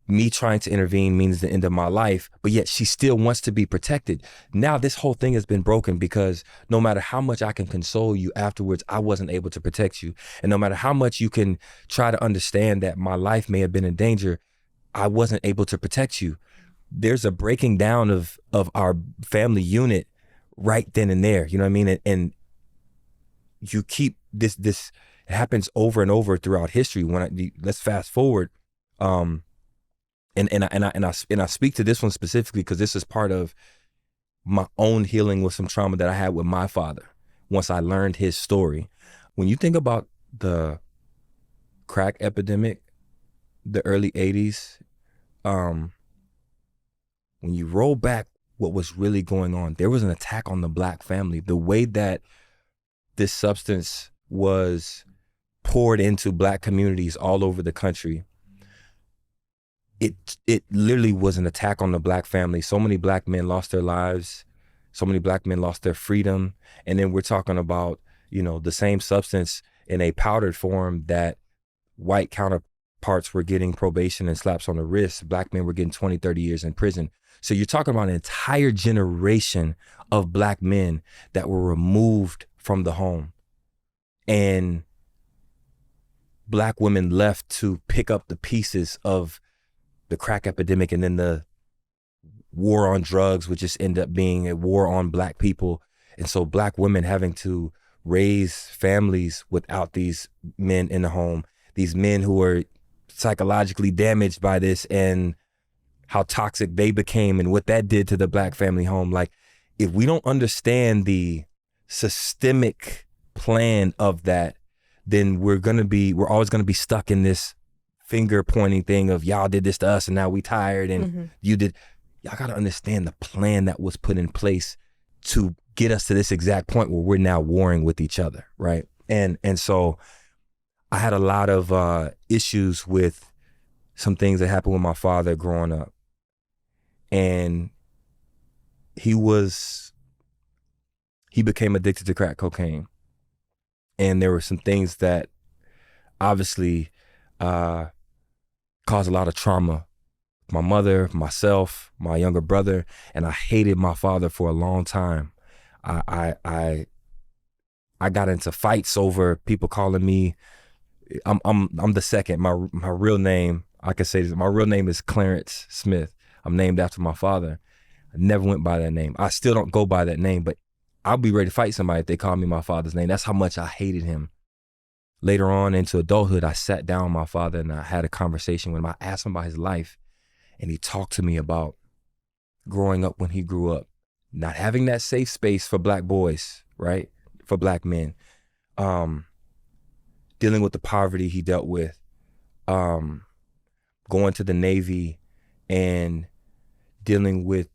me trying to intervene means the end of my life, but yet she still wants to be protected. Now this whole thing has been broken, because no matter how much I can console you afterwards, I wasn't able to protect you. And no matter how much you can try to understand that my life may have been in danger, I wasn't able to protect you. There's a breaking down of our family unit right then and there. You know what I mean? And you keep this it happens over and over throughout history. Let's fast forward. And I speak to this one specifically because this is part of my own healing with some trauma that I had with my father once I learned his story. When you think about the crack epidemic, the early 80s, when you roll back what was really going on, there was an attack on the Black family. The way that this substance was poured into Black communities all over the country, it literally was an attack on the Black family. So many Black men lost their lives. So many Black men lost their freedom. And then we're talking about, the same substance in a powdered form that white counterparts were getting probation and slaps on the wrist. Black men were getting 20, 30 years in prison. So you're talking about an entire generation of Black men that were removed from the home. And Black women left to pick up the pieces of the crack epidemic and then the war on drugs would just end up being a war on Black people. And so Black women having to raise families without these men in the home, these men who were psychologically damaged by this and how toxic they became and what that did to the Black family home. Like, if we don't understand the systemic plan of that, then we're always gonna be stuck in this finger pointing thing of y'all did this to us and now we tired and you did. Y'all gotta understand the plan that was put in place to get us to this exact point where we're now warring with each other, right? And so I had a lot of issues with some things that happened with my father growing up. And he became addicted to crack cocaine. And there were some things that obviously caused a lot of trauma. My mother, myself, my younger brother, and I hated my father for a long time. I got into fights over people calling me, I'm the second. My real name, I can say this, my real name is Clarence Smith. I'm named after my father. I never went by that name. I still don't go by that name, but I'll be ready to fight somebody if they call me my father's name. That's how much I hated him. Later on into adulthood, I sat down with my father and I had a conversation with him. I asked him about his life and he talked to me about growing up when he grew up, not having that safe space for Black boys, right? For Black men, dealing with the poverty he dealt with, going to the Navy and dealing with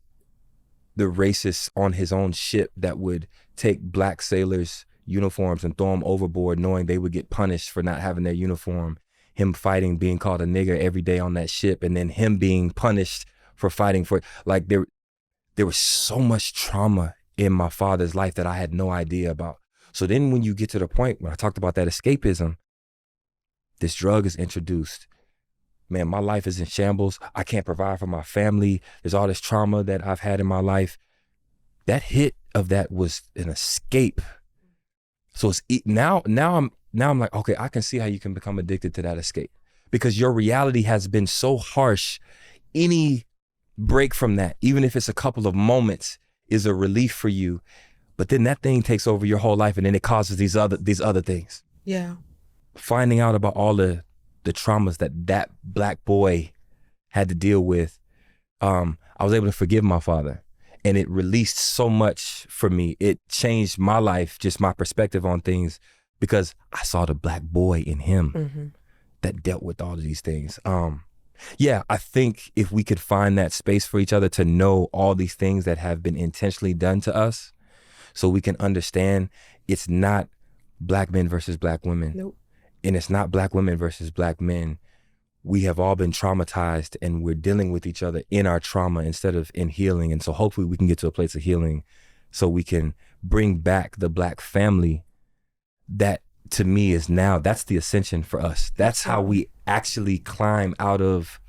the racists on his own ship that would take Black sailors' uniforms and throw them overboard knowing they would get punished for not having their uniform. Him fighting, being called a nigger every day on that ship, and then him being punished for fighting for, like, there was so much trauma in my father's life that I had no idea about. So then when you get to the point when I talked about that escapism, this drug is introduced. Man, my life is in shambles. I can't provide for my family. There's all this trauma that I've had in my life. That hit of that was an escape. So it's now I'm like, okay, I can see how you can become addicted to that escape because your reality has been so harsh. Any break from that, even if it's a couple of moments, is a relief for you. But then that thing takes over your whole life and then it causes these other things. Yeah. Finding out about all the traumas that Black boy had to deal with, I was able to forgive my father. And it released so much for me. It changed my life, just my perspective on things, because I saw the Black boy in him that dealt with all of these things. Yeah, I think if we could find that space for each other to know all these things that have been intentionally done to us, so we can understand it's not Black men versus Black women. Nope. And it's not Black women versus Black men. We have all been traumatized and we're dealing with each other in our trauma instead of in healing. And so hopefully we can get to a place of healing so we can bring back the Black family. That to me is now, that's the ascension for us. That's how we actually climb out of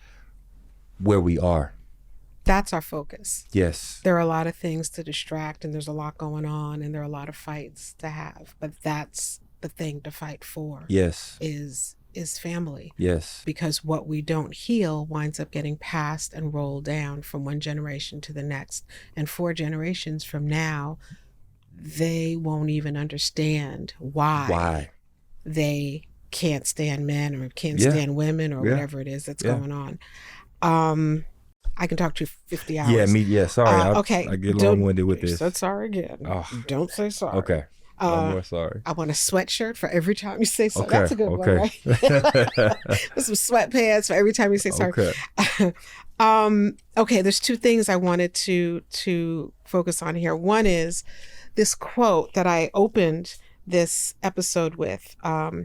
where we are. That's our focus. Yes. There are a lot of things to distract and there's a lot going on and there are a lot of fights to have, but that's the thing to fight for. Yes. Is family. Yes. Because what we don't heal winds up getting passed and rolled down from one generation to the next. And 4 generations from now, they won't even understand why they can't stand men or can't stand women or whatever it is that's going on. I can talk to you 50 hours. Sorry. Okay. I get long-winded with this. Said sorry again. Don't say sorry. Okay. I'm more sorry. I want a sweatshirt for every time you say sorry. Okay, That's a good one, right? With some sweatpants for every time you say sorry. Okay. Okay, there's 2 things I wanted to focus on here. One is this quote that I opened this episode with,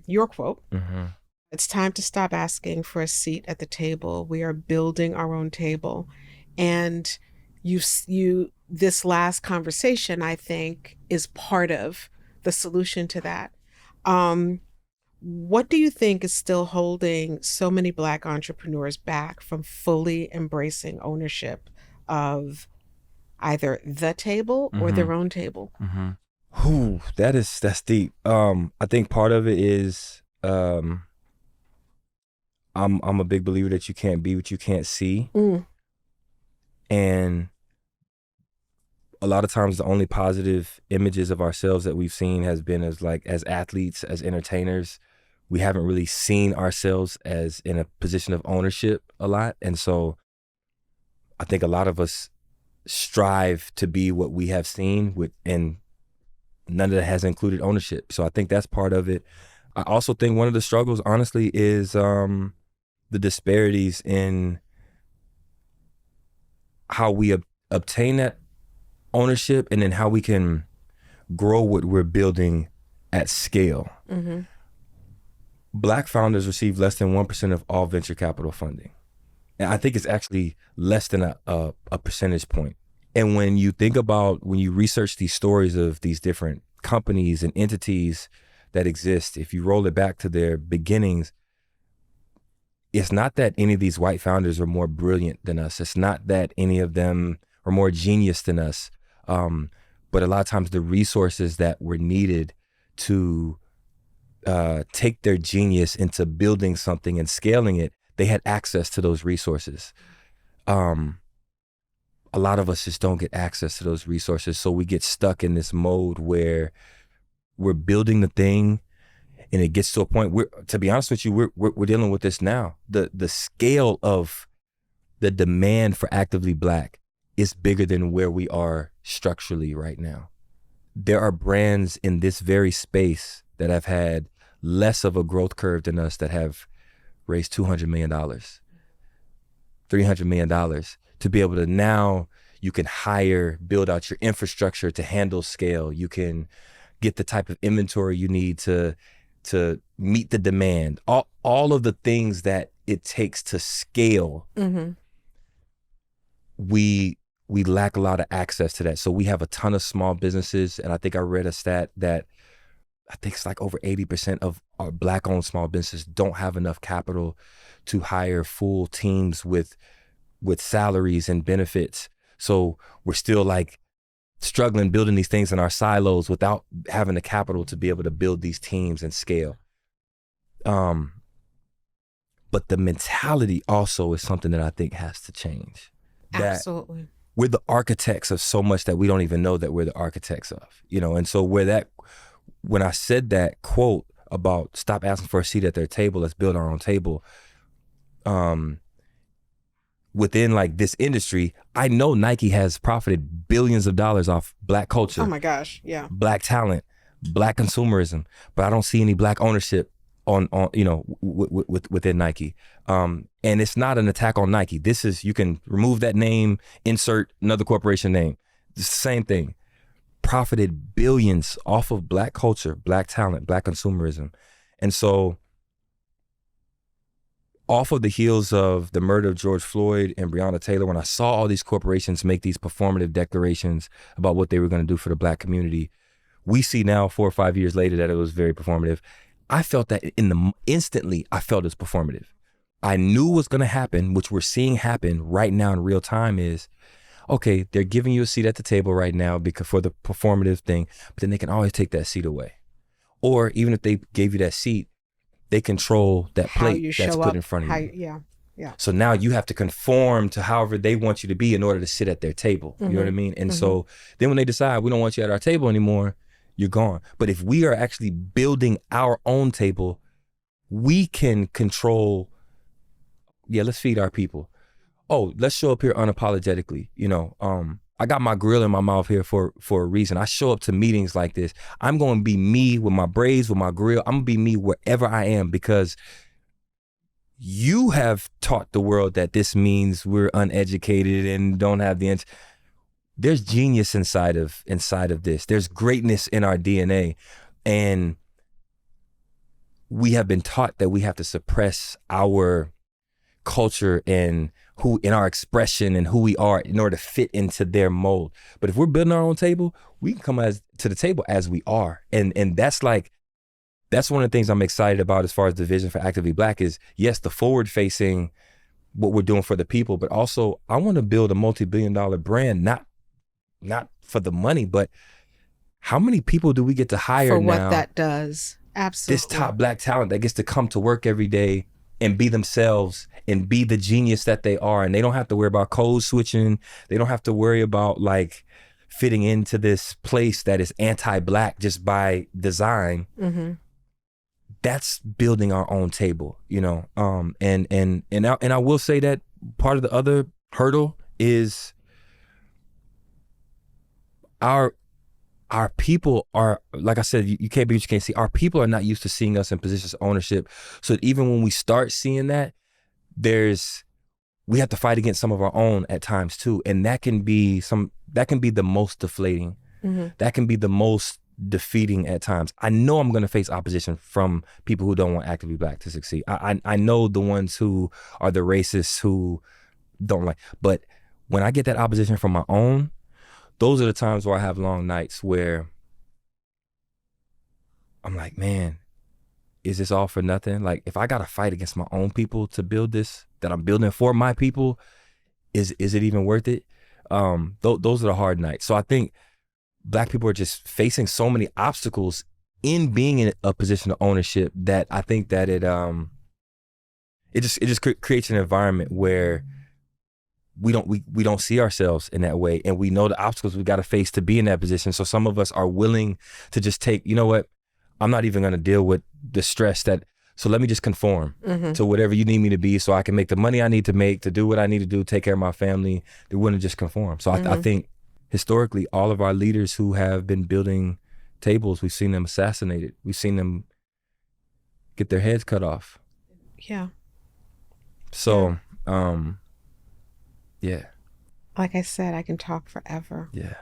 your quote. Mm-hmm. It's time to stop asking for a seat at the table. We are building our own table. And this last conversation, I think, is part of the solution to that. What do you think is still holding so many Black entrepreneurs back from fully embracing ownership of either the table or their own table? Ooh, that's deep. I think part of it is I'm a big believer that you can't be what you can't see. And a lot of times the only positive images of ourselves that we've seen has been as athletes, as entertainers. We haven't really seen ourselves as in a position of ownership a lot. And so I think a lot of us strive to be what we have seen and none of that has included ownership. So I think that's part of it. I also think one of the struggles, honestly, is the disparities in how we obtain that ownership and then how we can grow what we're building at scale. Mm-hmm. Black founders receive less than 1% of all venture capital funding. And I think it's actually less than a percentage point. And when you research these stories of these different companies and entities that exist, if you roll it back to their beginnings, it's not that any of these white founders are more brilliant than us. It's not that any of them are more genius than us. But a lot of times the resources that were needed to take their genius into building something and scaling it, they had access to those resources. A lot of us just don't get access to those resources. So we get stuck in this mode where we're building the thing and it gets to a point where, to be honest with you, we're dealing with this now. The scale of the demand for actively Black is bigger than where we are structurally right now. There are brands in this very space that have had less of a growth curve than us that have raised $200 million, $300 million to be able to now you can build out your infrastructure to handle scale. You can get the type of inventory you need to meet the demand. All of the things that it takes to scale. Mm-hmm. We lack a lot of access to that. So we have a ton of small businesses. And I think I read a stat that I think it's like over 80% of our Black-owned small businesses don't have enough capital to hire full teams with salaries and benefits. So we're still like struggling building these things in our silos without having the capital to be able to build these teams and scale. But the mentality also is something that I think has to change. Absolutely. We're the architects of so much that we don't even know that we're the architects of, and so when I said that quote about stop asking for a seat at their table, let's build our own table, within like this industry, I know Nike has profited billions of dollars off Black culture. Oh my gosh, yeah. Black talent, Black consumerism, but I don't see any Black ownership on within Nike. And it's not an attack on Nike. This is, you can remove that name, insert another corporation name. It's the same thing. Profited billions off of Black culture, Black talent, Black consumerism. And so off of the heels of the murder of George Floyd and Breonna Taylor, when I saw all these corporations make these performative declarations about what they were going to do for the Black community, we see now 4 or 5 years later that it was very performative. I felt that instantly I felt it's performative. I knew what's going to happen, which we're seeing happen right now in real time is, okay, they're giving you a seat at the table right now because for the performative thing, but then they can always take that seat away. Or even if they gave you that seat, they control that plate that's put in front of you. Yeah. So now you have to conform to however they want you to be in order to sit at their table. Mm-hmm. You know what I mean? And so then when they decide we don't want you at our table anymore, you're gone. But if we are actually building our own table, we can control, let's feed our people. Oh, let's show up here unapologetically. I got my grill in my mouth here for a reason. I show up to meetings like this. I'm going to be me with my braids, with my grill. I'm going to be me wherever I am because you have taught the world that this means we're uneducated and don't have the there's genius inside of this. There's greatness in our DNA. And we have been taught that we have to suppress our culture and who in our expression and who we are in order to fit into their mold. But if we're building our own table, we can come to the table as we are. And that's one of the things I'm excited about as far as the vision for Actively Black is, yes, the forward facing what we're doing for the people, but also I want to build a multi-billion-dollar brand, not for the money, but how many people do we get to hire for now? What that does. Absolutely. This top Black talent that gets to come to work every day and be themselves and be the genius that they are. And they don't have to worry about code switching. They don't have to worry about like fitting into this place that is anti-Black just by design, that's building our own table, you know. And I will say that part of the other hurdle is our people are, like I said, you can't be what you can't see. Our people are not used to seeing us in positions of ownership. So that even when we start seeing that, we have to fight against some of our own at times too. And that can be the most deflating. That can be the most defeating at times. I know I'm going to face opposition from people who don't want Actively Black to succeed. I know the ones who are the racists who don't like, but when I get that opposition from my own, those are the times where I have long nights where I'm like, man, is this all for nothing? Like, if I got to fight against my own people to build this that I'm building for my people, is it even worth it? Those are the hard nights. So I think Black people are just facing so many obstacles in being in a position of ownership that I think that it just creates an environment where we don't see ourselves in that way, and we know the obstacles we got to face to be in that position. So some of us are willing to just take, you know what, I'm not even going to deal with the stress so let me just conform to whatever you need me to be so I can make the money I need to make, to do what I need to do, take care of my family. They're willing to just conform. So I think historically, all of our leaders who have been building tables, we've seen them assassinated. We've seen them get their heads cut off. Yeah. So, yeah. Like I said, I can talk forever. Yeah.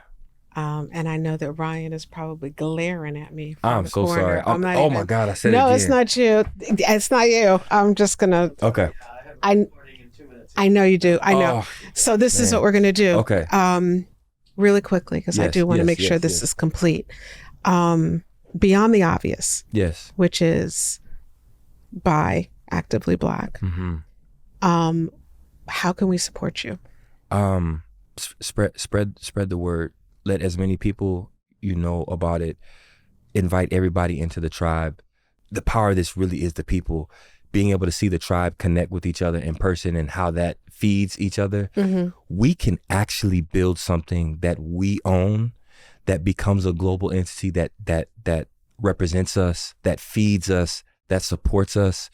And I know that Ryan is probably glaring at me. I'm so sorry. Oh my God, I said it No, again. it's not you. It's not you. I'm just gonna. Okay. I know you do. I know. So this is what we're gonna do. Okay. Really quickly, because I do want to make sure this is complete. Beyond the obvious. Yes. Which is by Actively Black. How can we support you? Spread the word. Let as many people you know about it. Invite everybody into the tribe. The power of this really is the people. Being able to see the tribe connect with each other in person and how that feeds each other. We can actually build something that we own, that becomes a global entity that represents us, that feeds us, that supports us.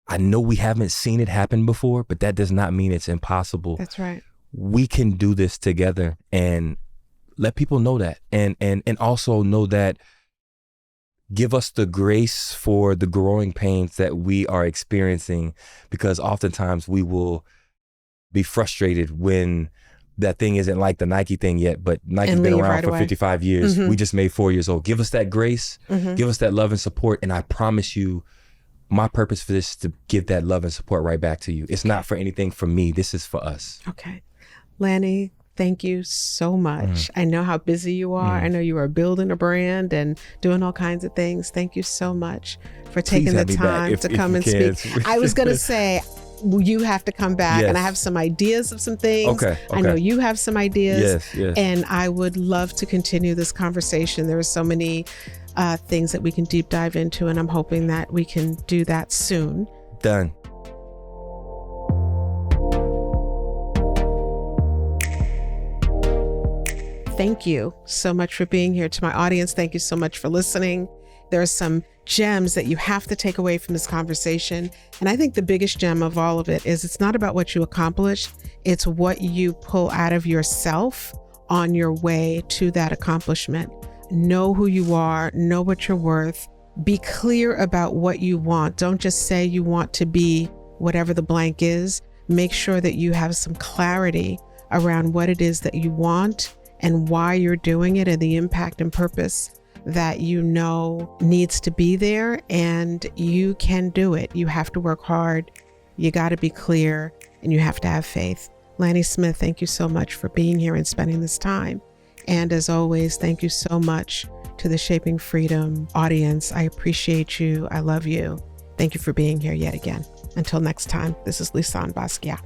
I know we haven't seen it happen before, but that does not mean it's impossible. That's right. We can do this together, and let people know that, and also know that, give us the grace for the growing pains that we are experiencing, because oftentimes we will be frustrated when that thing isn't like the Nike thing yet, but Nike's been around for 55 years. We just made 4 years old. Give us that grace, give us that love and support, and I promise you, my purpose for this is to give that love and support right back to you. It's not for anything from me. This is for us. Okay. Lanny, thank you so much. I know how busy you are. I know you are building a brand and doing all kinds of things. Thank you so much for taking the time to come and speak. I was going to say, you have to come back, and I have some ideas of some things. Okay. I know you have some ideas. Yes. And I would love to continue this conversation. There are so many things that we can deep dive into, and I'm hoping that we can do that soon. Done. Thank you so much for being here. To my audience, thank you so much for listening. There are some gems that you have to take away from this conversation. And I think the biggest gem of all of it is it's not about what you accomplish. It's what you pull out of yourself on your way to that accomplishment. Know who you are, know what you're worth, be clear about what you want. Don't just say you want to be whatever the blank is. Make sure that you have some clarity around what it is that you want and why you're doing it, and the impact and purpose that you know needs to be there, and you can do it. You have to work hard, you got to be clear, and you have to have faith. Lanny Smith, thank you so much for being here and spending this time. And as always, thank you so much to the Shaping Freedom audience. I appreciate you. I love you. Thank you for being here yet again. Until next time, this is Lisane Basquiat.